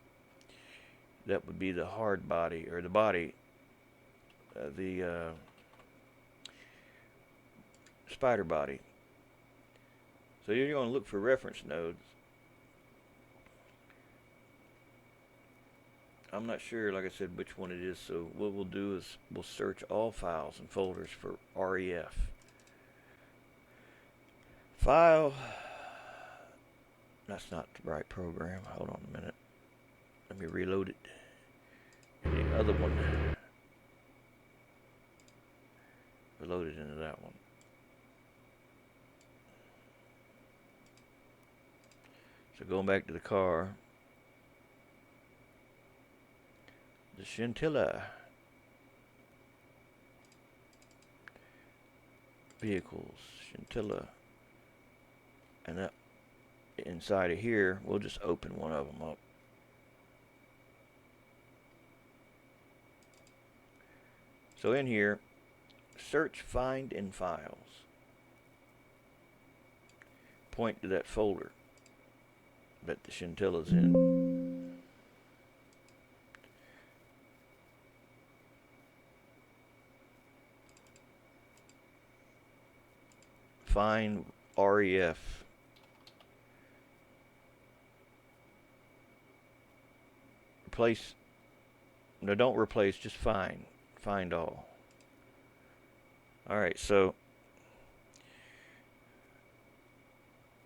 That would be the hard body, or the body. The spider body. So you're going to look for reference nodes. I'm not sure, like I said, which one it is, so what we'll do is we'll search all files and folders for REF. File, that's not the right program, hold on a minute. Let me reload it. And the other one, reload it into that one. So going back to the car, the Shintilla vehicles, Shintilla, and that inside of here, we'll just open one of them up. So in here, search find in files. Point to that folder. but the Shintilla's in. Find REF. Replace. No, don't replace. Just find. Find all. Alright, so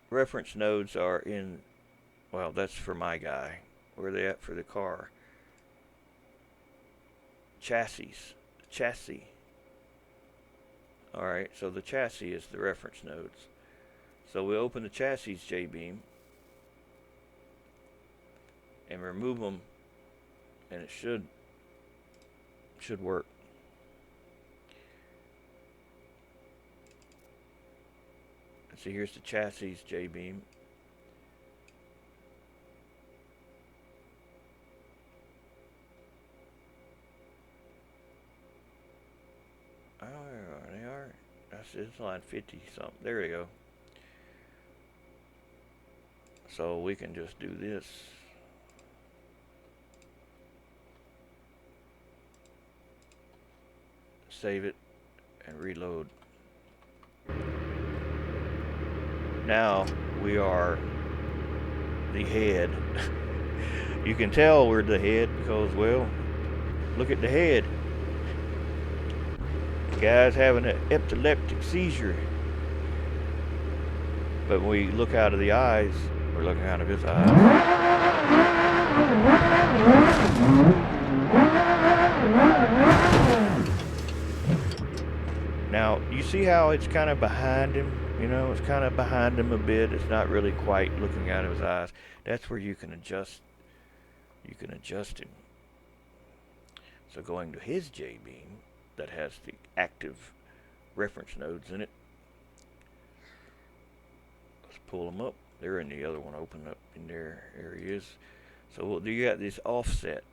reference nodes are in, well, that's for my guy. Where are they at for the car? Chassis. Chassis. Alright, so the chassis is the reference nodes. So we open the chassis J-beam and remove them, and it should work. See, here's the chassis J-beam. Oh, they are. It's line 50 something. There we go. So we can just do this. Save it and reload. Now we are the head. You can tell we're the head because, well, look at the head. The guy's having an epileptic seizure. But when we look out of the eyes, we're looking out of his eyes. Now, you see how it's kind of behind him? You know, it's kind of behind him a bit. It's not really quite looking out of his eyes. That's where you can adjust. You can adjust him. So going to his J-beam that has the active reference nodes in it. Let's pull them up. They're in the other one. Open up in there. There he is. So you got this offset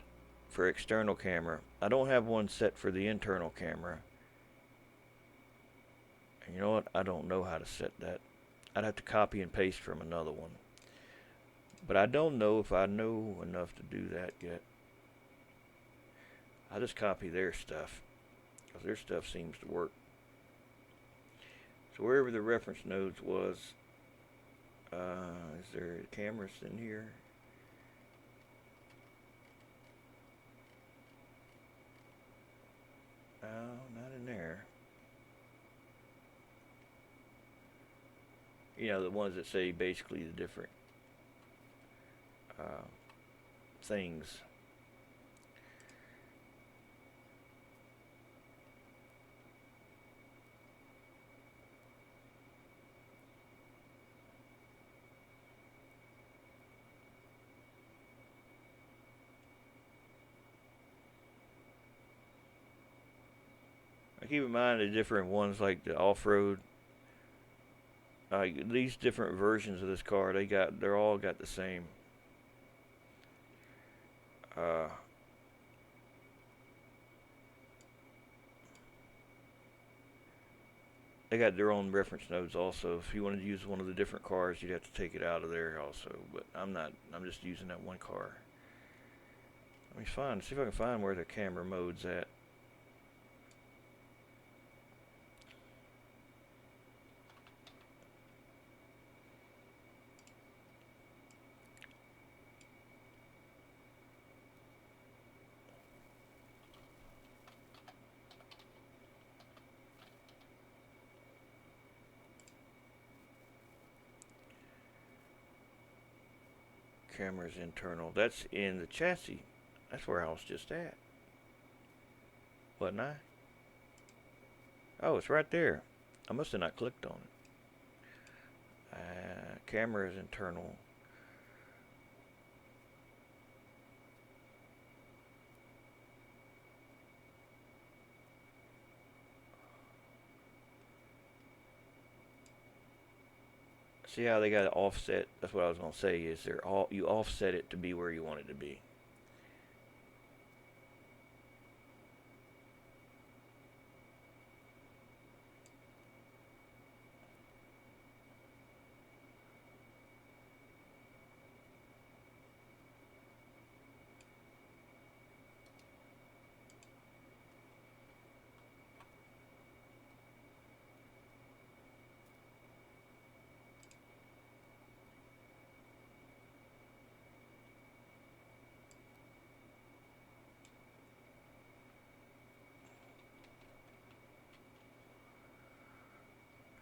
for external camera. I don't have one set for the internal camera. And you know what? I don't know how to set that. I'd have to copy and paste from another one. But I don't know if I know enough to do that yet. I'll just copy their stuff, because their stuff seems to work. So wherever the reference nodes was, is there cameras in here? No, not in there. You know, the ones that say basically the different things. I keep in mind the different ones, like the off-road. These different versions of this car, they're all got the same. They got their own reference nodes also. If you wanted to use one of the different cars, you'd have to take it out of there also. But I'm just using that one car. Let me see if I can find where the camera mode's at. Camera's internal. That's in the chassis. That's where I was just at. Wasn't I? Oh, it's right there. I must have not clicked on it. Camera is internal. See how they got it offset? That's what I was going to say, is you offset it to be where you want it to be.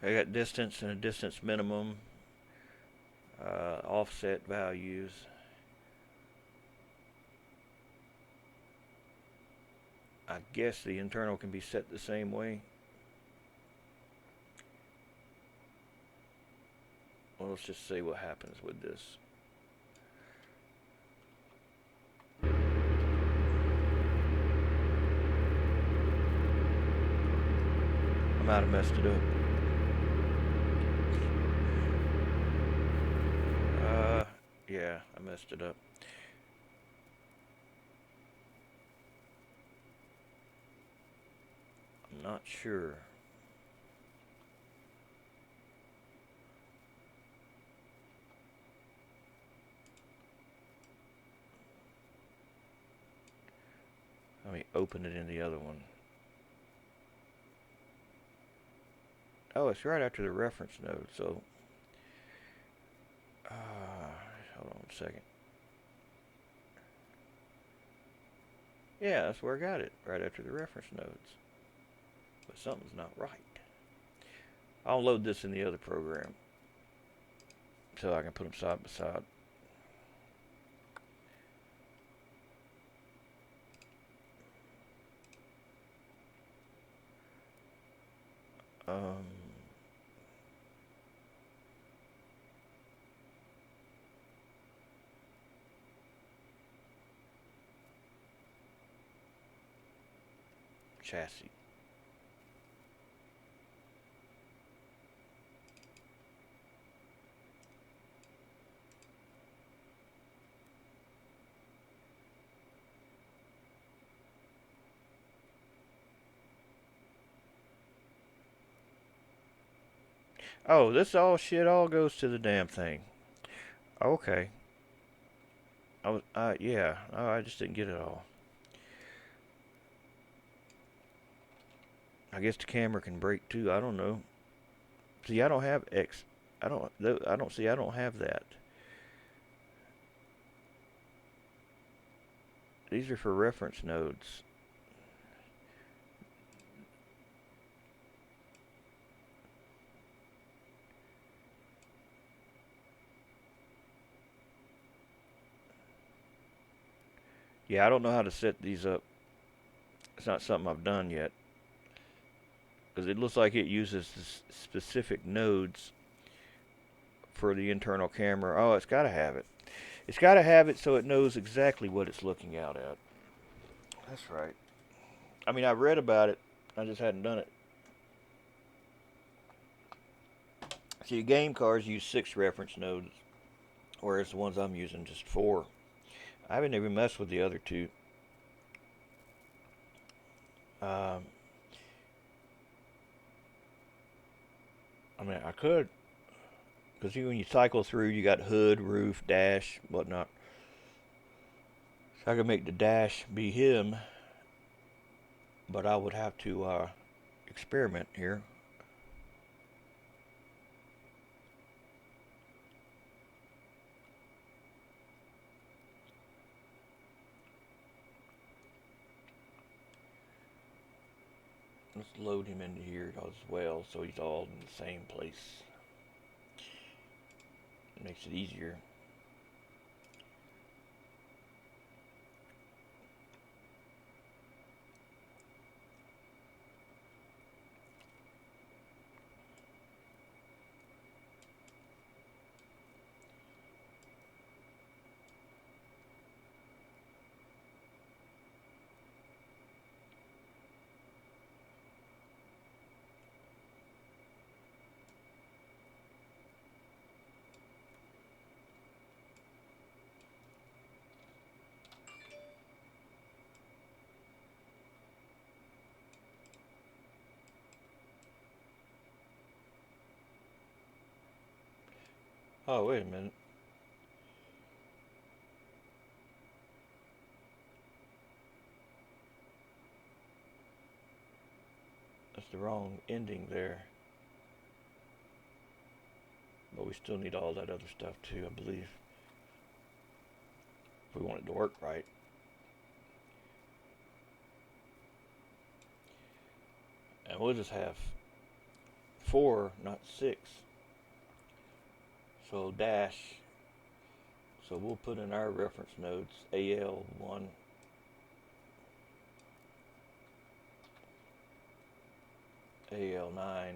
I got distance and a distance minimum, offset values. I guess the internal can be set the same way. Well, let's just see what happens with this. I might have messed it up. Yeah, I messed it up. I'm not sure. Let me open it in the other one. Oh, it's right after the reference node, so hold on a second. Yeah, that's where I got it, right after the reference nodes. But something's not right. I'll load this in the other program so I can put them side by side. Um, chassis. Oh, this all shit all goes to the damn thing. Okay. Yeah. Oh, I just didn't get it all. I guess the camera can break too. I don't know. See, I don't have X. I don't see. I don't have that. These are for reference nodes. Yeah, I don't know how to set these up. It's not something I've done yet. Because it looks like it uses specific nodes for the internal camera. Oh, it's got to have it. It's got to have it so it knows exactly what it's looking out at. That's right. I mean, I read about it. I just hadn't done it. See, game cards use 6 reference nodes, whereas the ones I'm using just 4. I haven't even messed with the other 2. Um, I mean, I could, because when you cycle through, you got hood, roof, dash, whatnot. So I could make the dash be him, but I would have to experiment here. Let's load him into here as well, so he's all in the same place. It makes it easier. Oh, wait a minute. That's the wrong ending there. But we still need all that other stuff too, I believe. If we want it to work right. And we'll just have 4, not 6. So dash. So we'll put in our reference nodes AL1, AL9,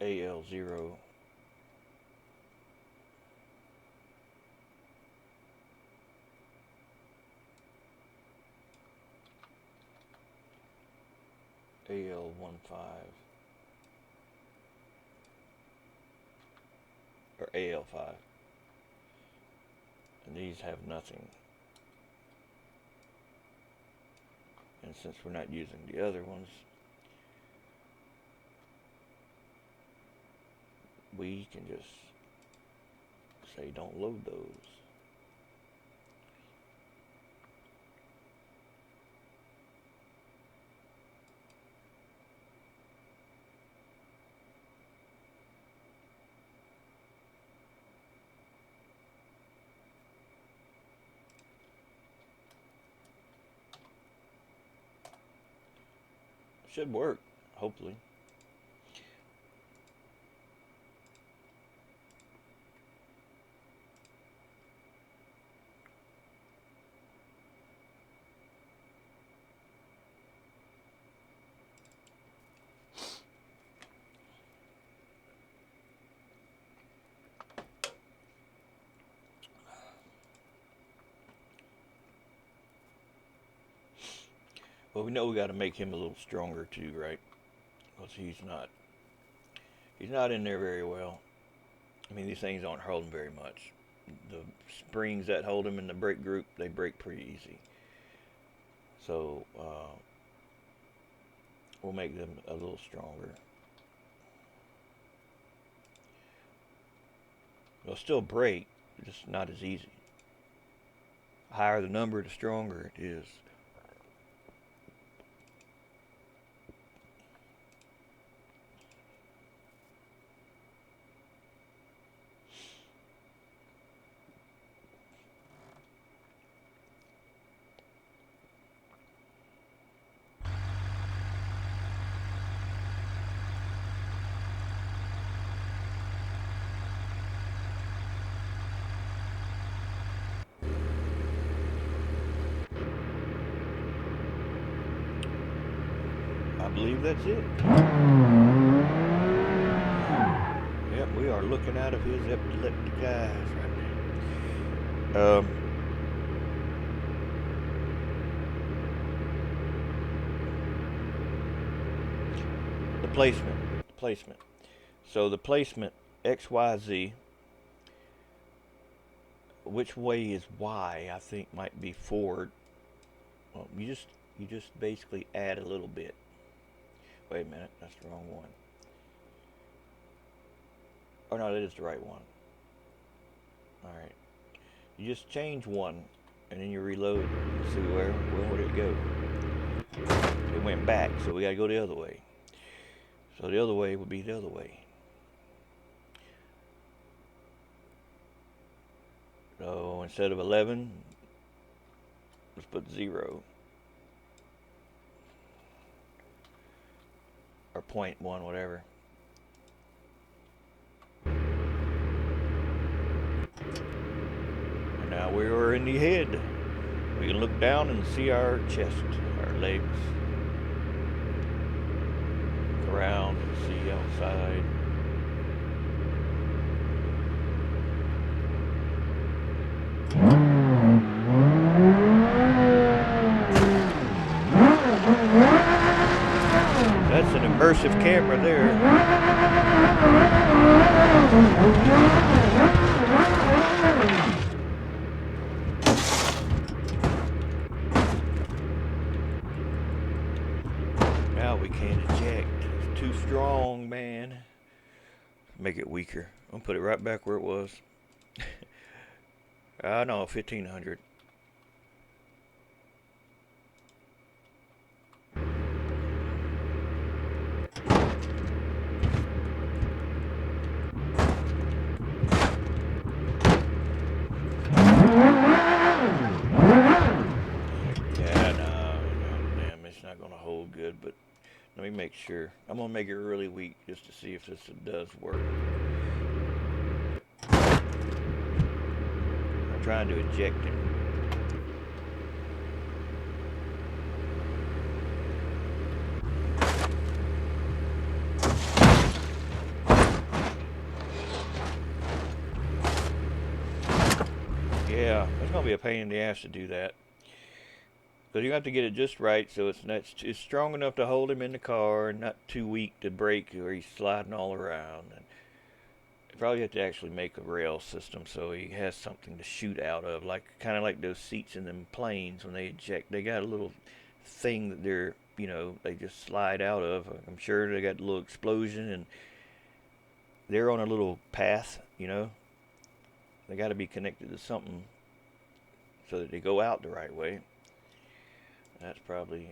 AL0, AL15, or AL5, and these have nothing. And since we're not using the other ones, we can just say don't load those. Should work, hopefully. Well, we know we got to make him a little stronger too, right? Because he's not in there very well. I mean, these things aren't holding very much. The springs that hold him in the brake group, they break pretty easy. So we'll make them a little stronger. They'll still break, just not as easy. The higher the number, the stronger it is. I believe that's it. Yep, we are looking out of his epileptic eyes right now. The placement. So the placement X, Y, Z. Which way is Y? I think might be forward. Well, you just basically add a little bit. Wait a minute, that's the wrong one. Oh no, that is the right one. Alright. You just change one and then you reload. See where did it go? It went back, so we gotta go the other way. So the other way would be the other way. So instead of 11, let's put 0. Or 0.1, whatever. And now we are in the head. We can look down and see our chest, our legs. Look around, see outside. That's an immersive camera there. Now we can't eject. It's too strong, man. Make it weaker. I'm gonna put it right back where it was. No, 1500. good, but let me make sure. I'm gonna make it really weak just to see if this does work. I'm trying to eject him. Yeah, it's gonna be a pain in the ass to do that. Because you have to get it just right so it's strong enough to hold him in the car and not too weak to brake or he's sliding all around. And you probably have to actually make a rail system so he has something to shoot out of, like kind of like those seats in them planes when they eject. They got a little thing that they just slide out of. I'm sure they got a little explosion and they're on a little path. They got to be connected to something so that they go out the right way. That's probably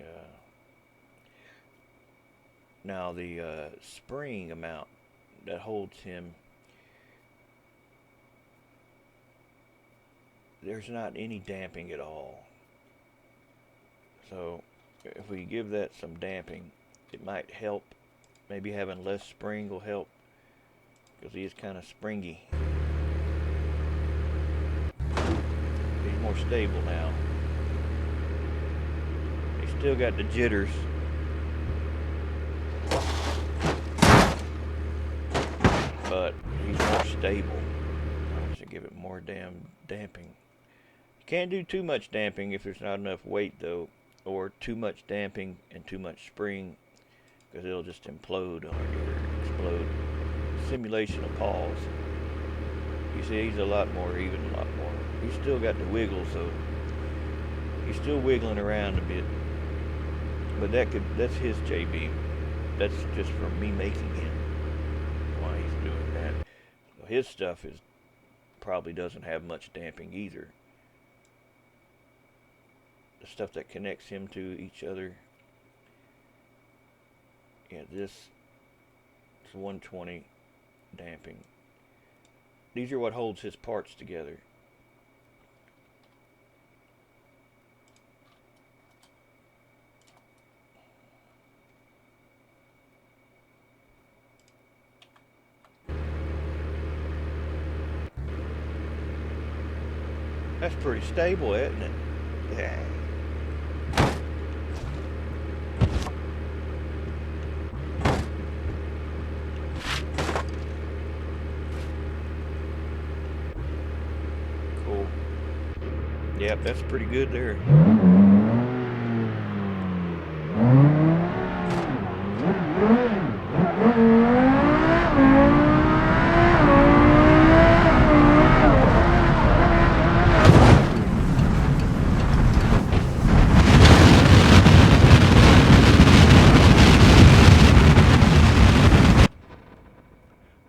now the spring amount that holds him. There's not any damping at all. So if we give that some damping, it might help. Maybe having less spring will help because he is kind of springy. He's more stable now. Still got the jitters. But he's more stable. I should give it more damping. You can't do too much damping if there's not enough weight though, or too much damping and too much spring, because it'll just implode on it or explode. Simulation will pause. You see, he's a lot more even, a lot more. He's still got the wiggle, so he's still wiggling around a bit. But that's his J-beam. That's just from me making him. Why he's doing that. So his stuff probably doesn't have much damping either. The stuff that connects him to each other. Yeah, this is 120 damping. These are what holds his parts together. That's pretty stable, isn't it? Yeah. Cool. Yep, that's pretty good there.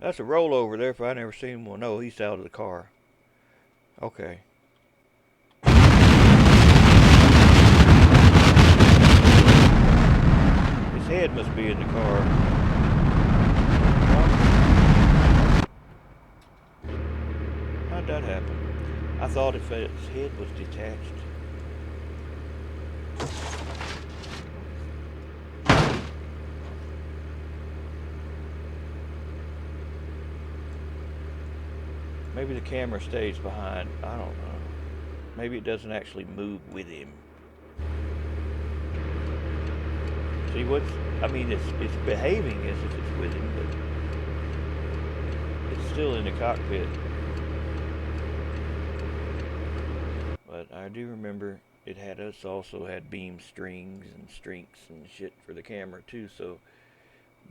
That's a rollover there if I never seen one. No, he's out of the car. Okay. His head must be in the car. How'd that happen? I thought if his head was detached. Maybe the camera stays behind. I don't know. Maybe it doesn't actually move with him. See it's behaving as if it's with him, but it's still in the cockpit. But I do remember it also had beam strings and streaks and shit for the camera too. So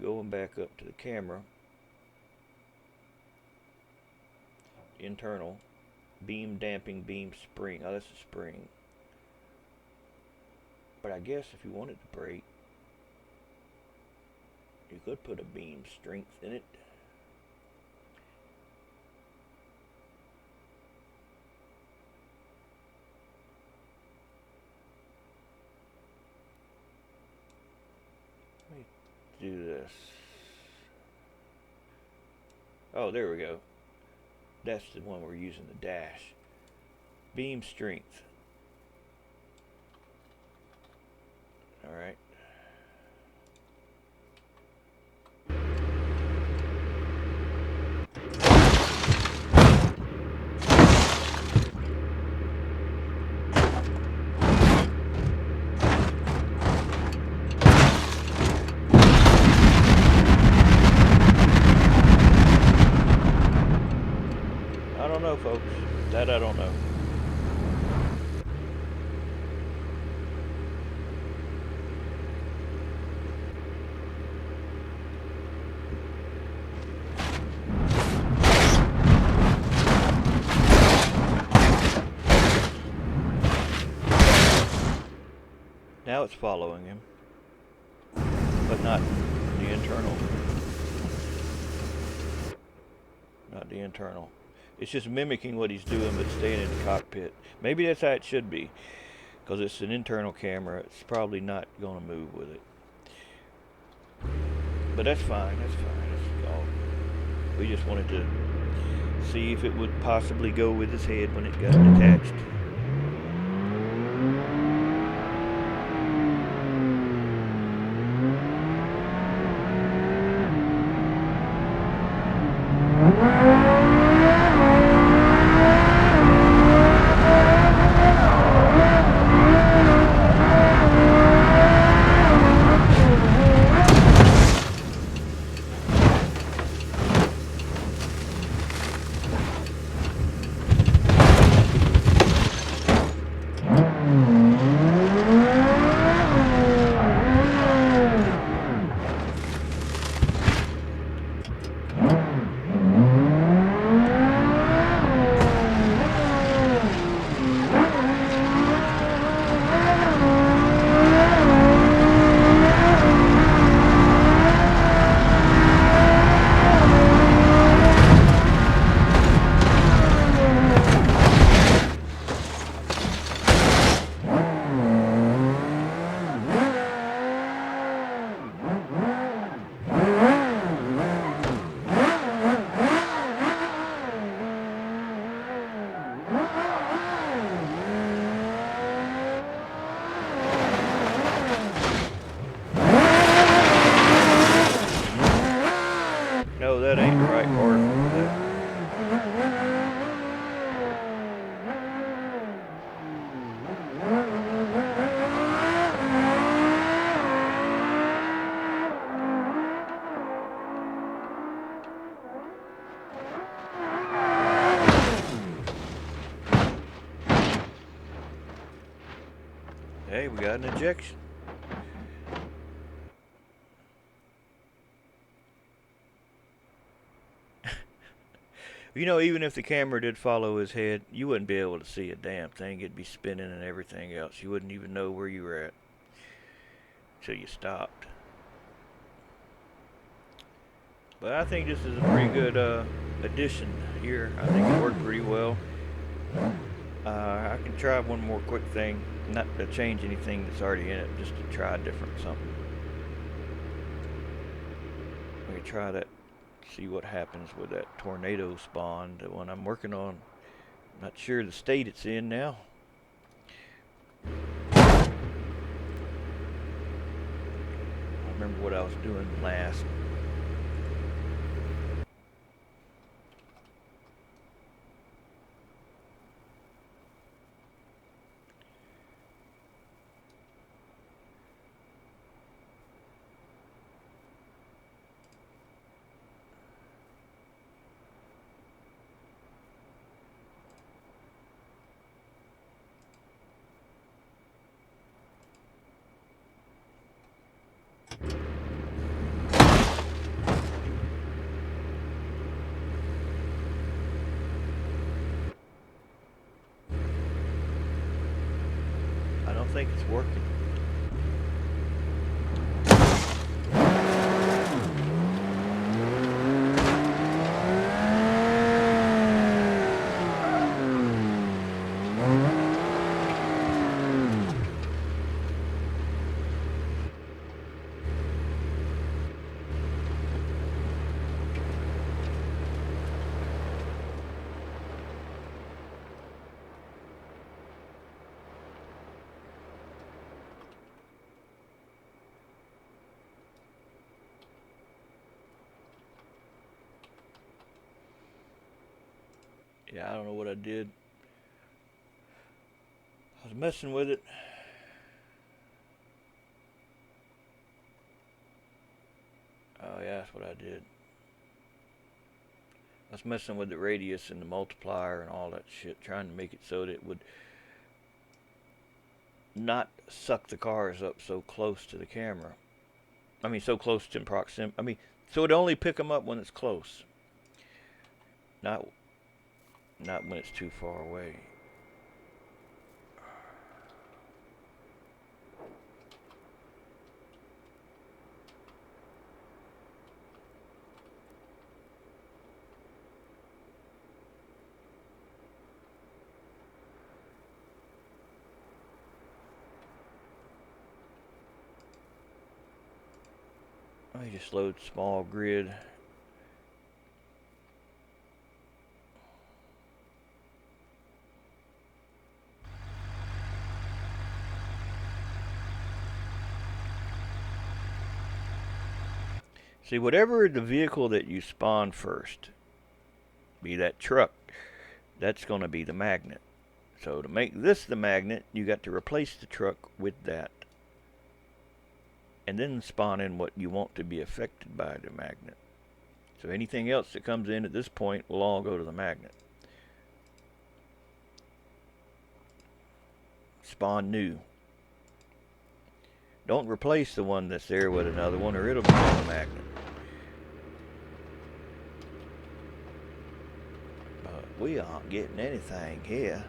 going back up to the camera. Internal beam damping, beam spring. Oh, that's a spring. But I guess if you wanted to brake, you could put a beam strength in it. Let me do this. Oh, there we go. That's the one we're using, the dash. Beam strength. Alright. don't know, folks. That I don't know. Now it's following him, but not the internal. Not the internal. It's just mimicking what he's doing, but staying in the cockpit. Maybe that's how it should be, because it's an internal camera. It's probably not going to move with it. But that's fine. That's fine. That's all. We just wanted to see if it would possibly go with his head when it got detached. No, that ain't the right part for that. Hey, we got an ejection. You know, even if the camera did follow his head, you wouldn't be able to see a damn thing. It'd be spinning and everything else. You wouldn't even know where you were at till you stopped. But I think this is a pretty good addition here. I think it worked pretty well. I can try one more quick thing, not to change anything that's already in it, just to try a different something. We can try that, see what happens with that tornado spawn, the one I'm working on. Not sure the state it's in now. I remember what I was doing last. I don't think it's working. Yeah, I don't know what I did. I was messing with it. Oh yeah, that's what I did. I was messing with the radius and the multiplier and all that shit, trying to make it so that it would not suck the cars up so close to the camera. I mean, so close in proximity. I mean, so it only pick them up when it's close, not when it's too far away. Let me just load small grid. See, whatever the vehicle that you spawn first, be that truck, that's going to be the magnet. So to make this the magnet, you got to replace the truck with that. And then spawn in what you want to be affected by the magnet. So anything else that comes in at this point will all go to the magnet. Spawn new. Don't replace the one that's there with another one, or it'll become a magnet. But we aren't getting anything here.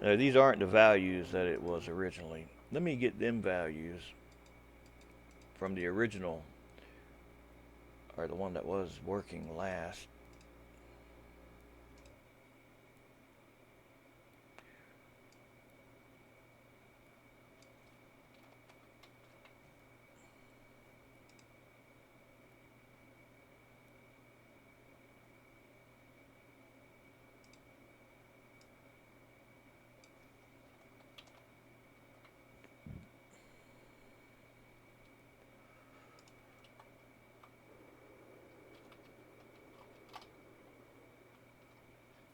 Now, these aren't the values that it was originally. Let me get them values from the original, or the one that was working last.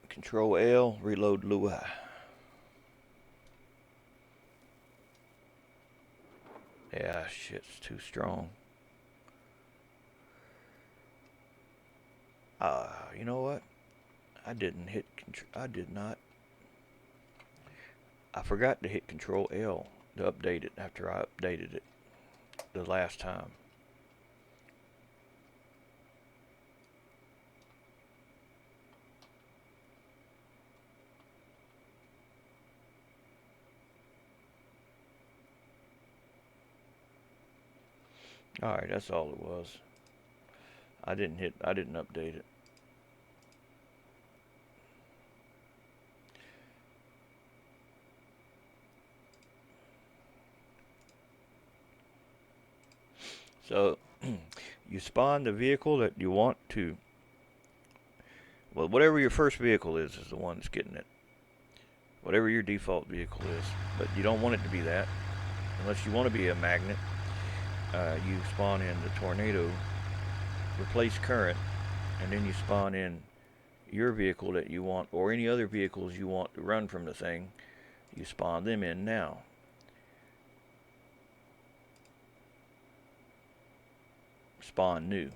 Control L, reload Lua. Yeah, shit's too strong. You know what? I did not. I forgot to hit Control L to update it after I updated it the last time. Alright, that's all it was. I didn't update it. So, you spawn the vehicle that you want to. Well, whatever your first vehicle is the one that's getting it. Whatever your default vehicle is. But you don't want it to be that. Unless you want to be a magnet. You spawn in the tornado, replace current, and then you spawn in your vehicle that you want, or any other vehicles you want to run from the thing. You spawn them in now. Spawn new.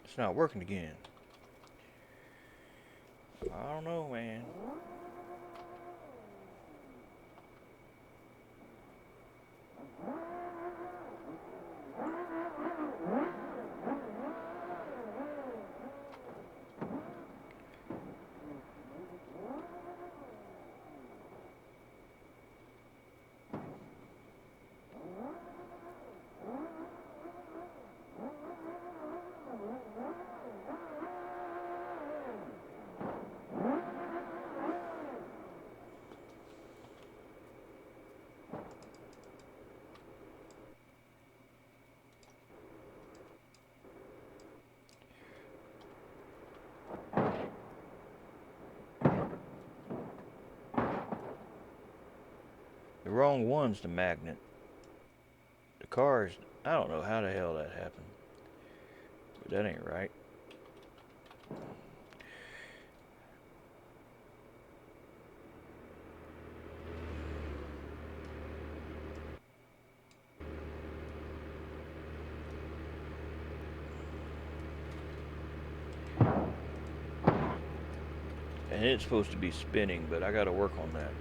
It's not working again. I don't know, man. wrong one's the magnet. The cars, I don't know how the hell that happened. But that ain't right. And it's supposed to be spinning, but I gotta work on that.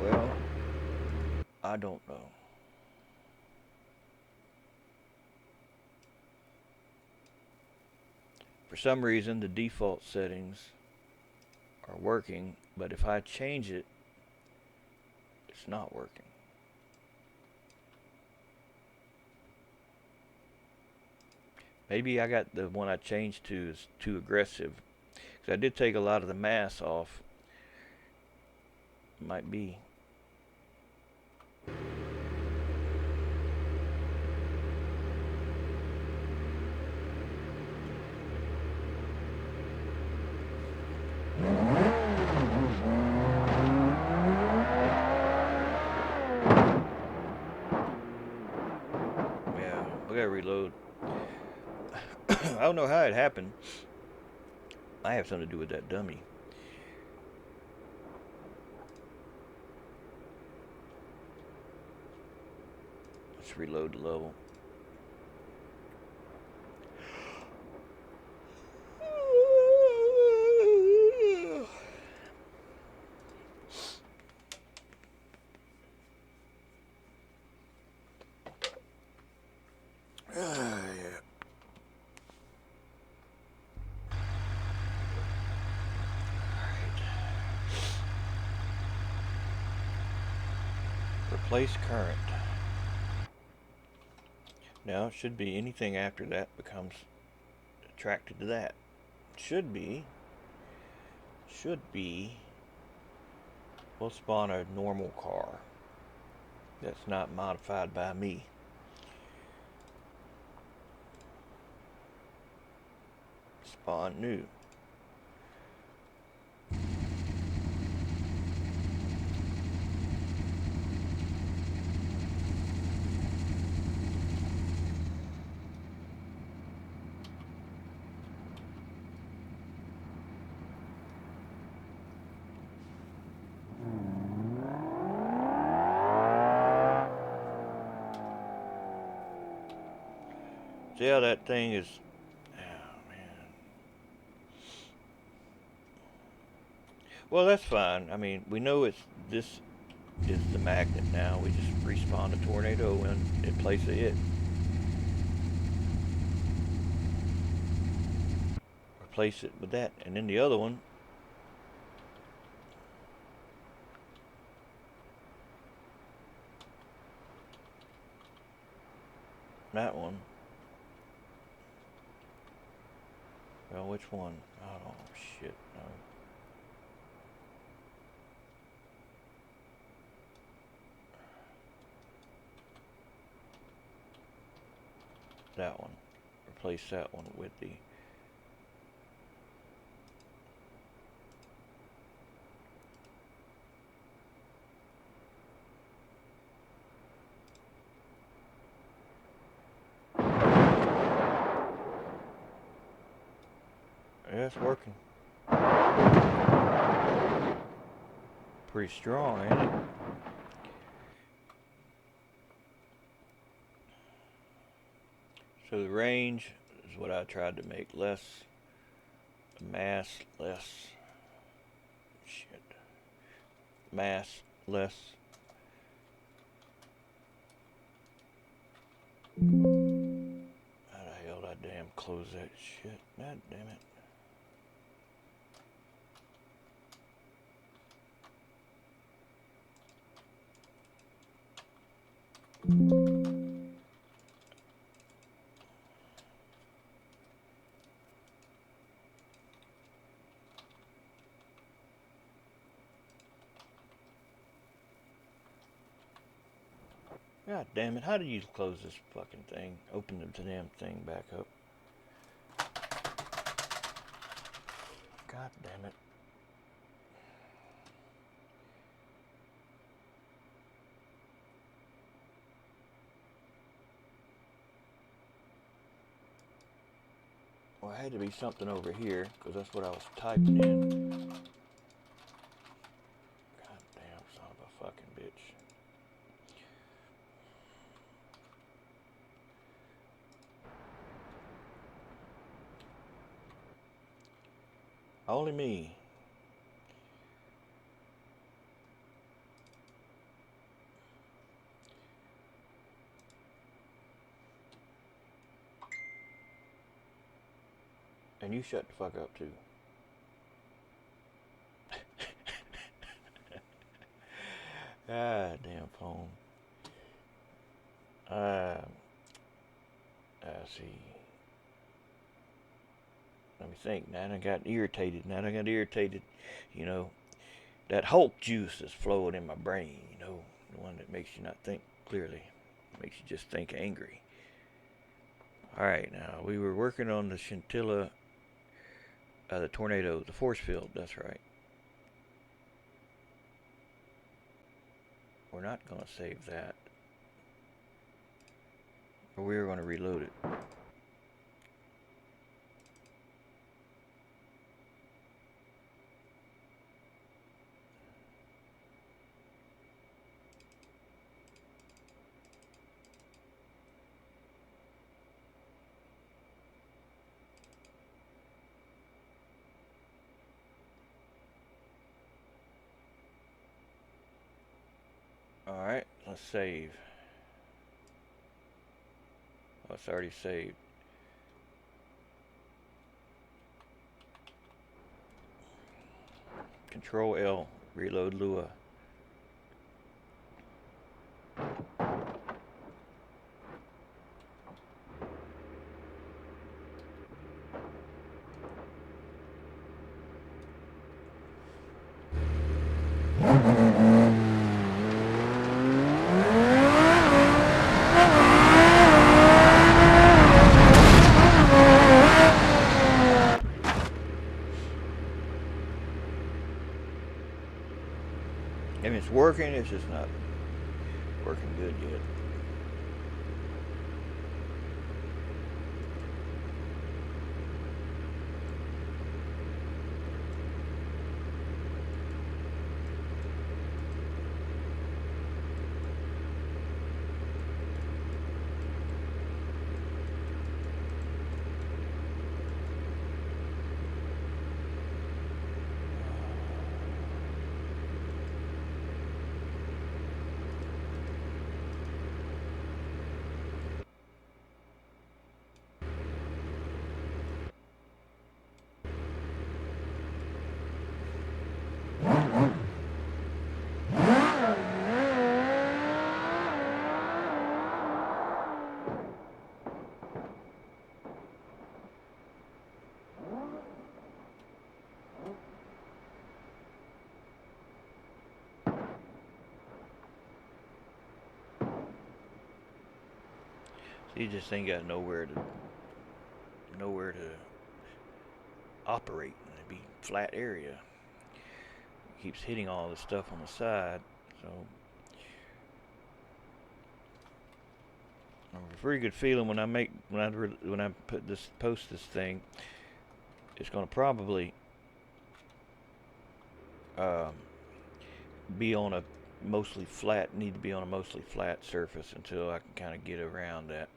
Well, I don't know. For some reason, the default settings are working, but if I change it, it's not working. Maybe I got the one I changed to is too aggressive. Because I did take a lot of the mass off. Might be. Yeah, I gotta reload. I don't know how it happened. I have something to do with that dummy. Let's reload the level. Yeah. Replace current. Now it should be anything after that becomes attracted to that. Should be. We'll spawn a normal car that's not modified by me. Spawn new. See how that thing is. Oh man. Well, that's fine. I mean, we know this is the magnet now. We just respawn a tornado in place of it. Replace it with that, and then the other one. That one. Well, which one? Oh shit! No. That one. Replace that one with the. Yeah, it's working. Pretty strong, ain't it? So the range is what I tried to make less. Mass less. Shit. Mass less. How the hell did I damn close that shit? God damn it. God damn it, how do you close this fucking thing? Open the damn thing back up. God damn it. Well, it had to be something over here, because that's what I was typing in. God damn son of a fucking bitch. Only me. And you shut the fuck up too. God damn phone. Let's see. Let me think. Now I got irritated. You know, that Hulk juice is flowing in my brain. You know, the one that makes you not think clearly, makes you just think angry. All right, now we were working on the Shintilla, the tornado, the force field. That's right. We're not going to save that, but we are going to reload it. All right, let's save. Oh, it's already saved. Control L, reload Lua. If it's working, it's just not working good yet. So you just ain't got nowhere to operate in a big flat area. It keeps hitting all the stuff on the side, so I have a pretty good feeling when I post this thing, it's going to probably um, be on a need to be on a mostly flat surface until I can kind of get around that.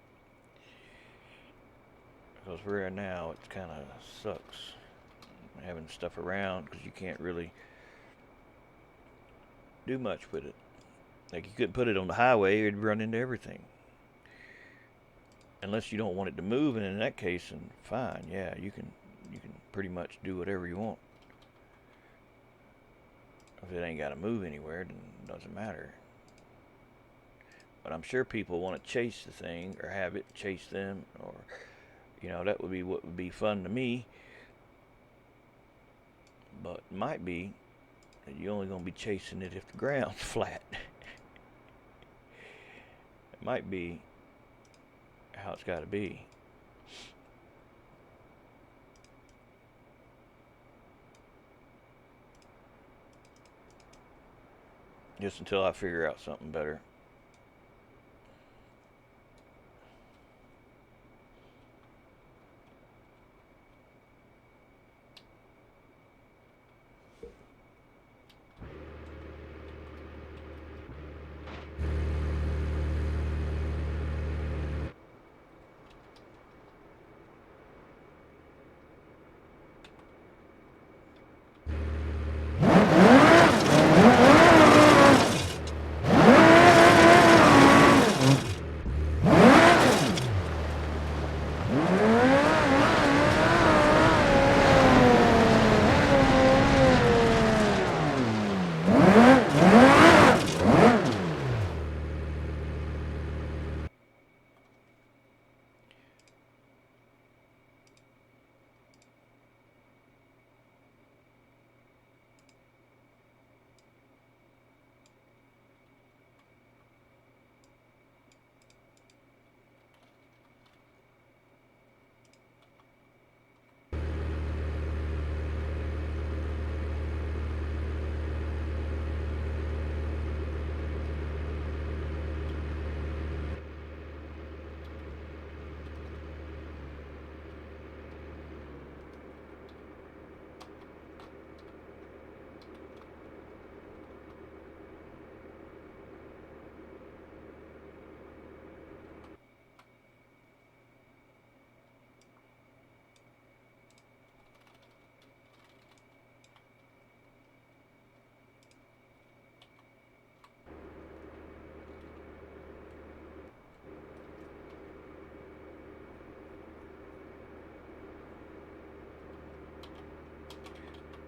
Because right now it kind of sucks having stuff around because you can't really do much with it. Like you couldn't put it on the highway, it'd run into everything. Unless you don't want it to move, and in that case, then fine, yeah, you can pretty much do whatever you want. If it ain't got to move anywhere, then it doesn't matter. But I'm sure people want to chase the thing or have it chase them, or that would be what would be fun to me. But it might be that you're only going to be chasing it if the ground's flat. It might be how it's got to be. Just until I figure out something better.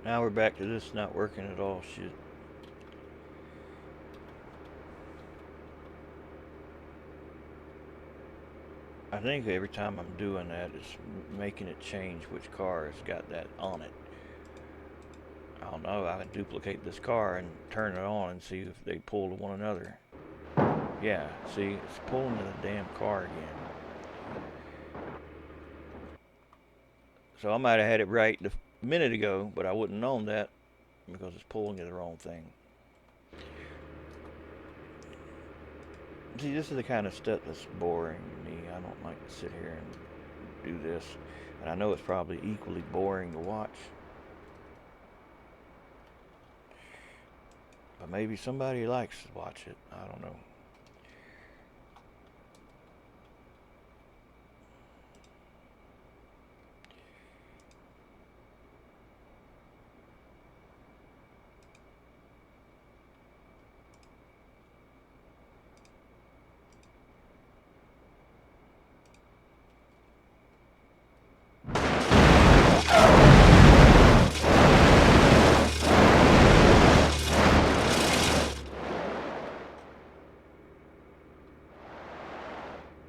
Now we're back to this not working at all. Shit. I think every time I'm doing that, it's making it change which car has got that on it. I don't know. I can duplicate this car and turn it on and see if they pull to one another. Yeah, see, it's pulling to the damn car again. So I might have had it right a minute ago, but I wouldn't have known that because it's pulling to the wrong thing. See, this is the kind of stuff that's boring to me. I don't like to sit here and do this. And I know it's probably equally boring to watch. But maybe somebody likes to watch it. I don't know.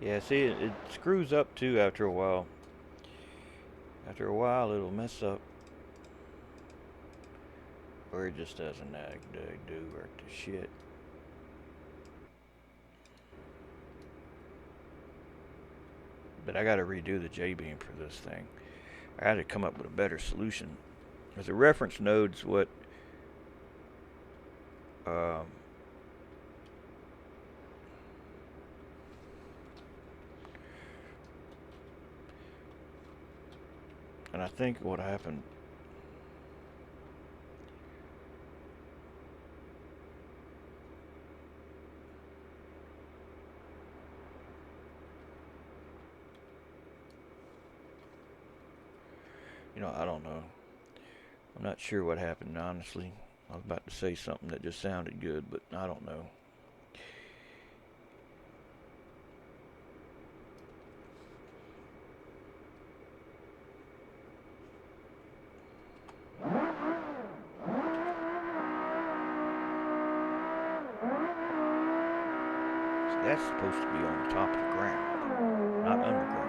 Yeah, see, it screws up too after a while. After a while, it'll mess up. Or it just doesn't do or the shit. But I gotta redo the J-beam for this thing. I had to come up with a better solution. Because the reference node's what um, and I think what happened, I don't know. I'm not sure what happened, honestly. I was about to say something that just sounded good, but I don't know. that's supposed to be on top of the ground, not underground.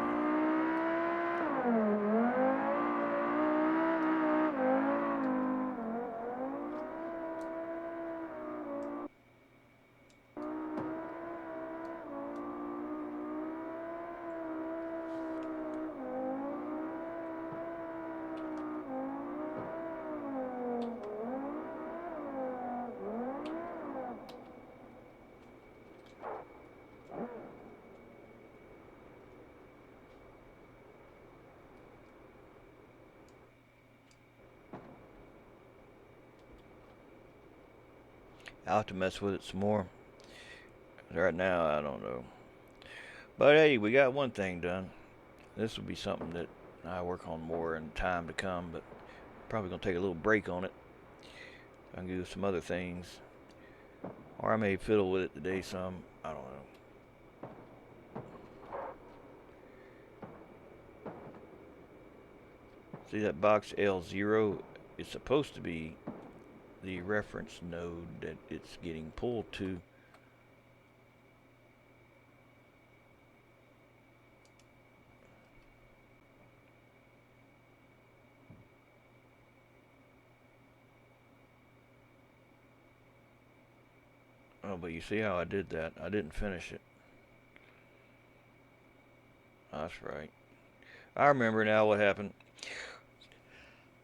I'll have to mess with it some more. Right now, I don't know. But hey, we got one thing done. This will be something that I work on more in time to come, but probably gonna take a little break on it. I can do some other things, or I may fiddle with it today some. I don't know. See that box L0? It's supposed to be the reference node that it's getting pulled to. Oh, but you see how I did that? I didn't finish it. That's right. I remember now what happened.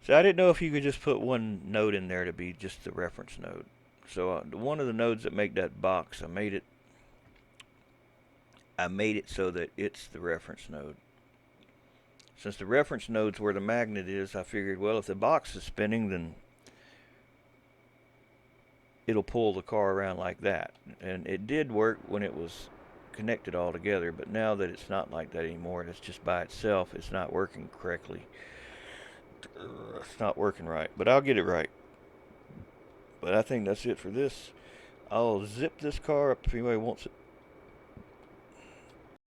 So I didn't know if you could just put one node in there to be just the reference node. So one of the nodes that make that box, I made it so that it's the reference node. Since the reference node's where the magnet is, I figured, well, if the box is spinning, then it'll pull the car around like that. And it did work when it was connected all together, but now that it's not like that anymore and it's just by itself, it's not working correctly. It's not working right, but I'll get it right. But I think that's it for this. I'll zip this car up if anybody wants it.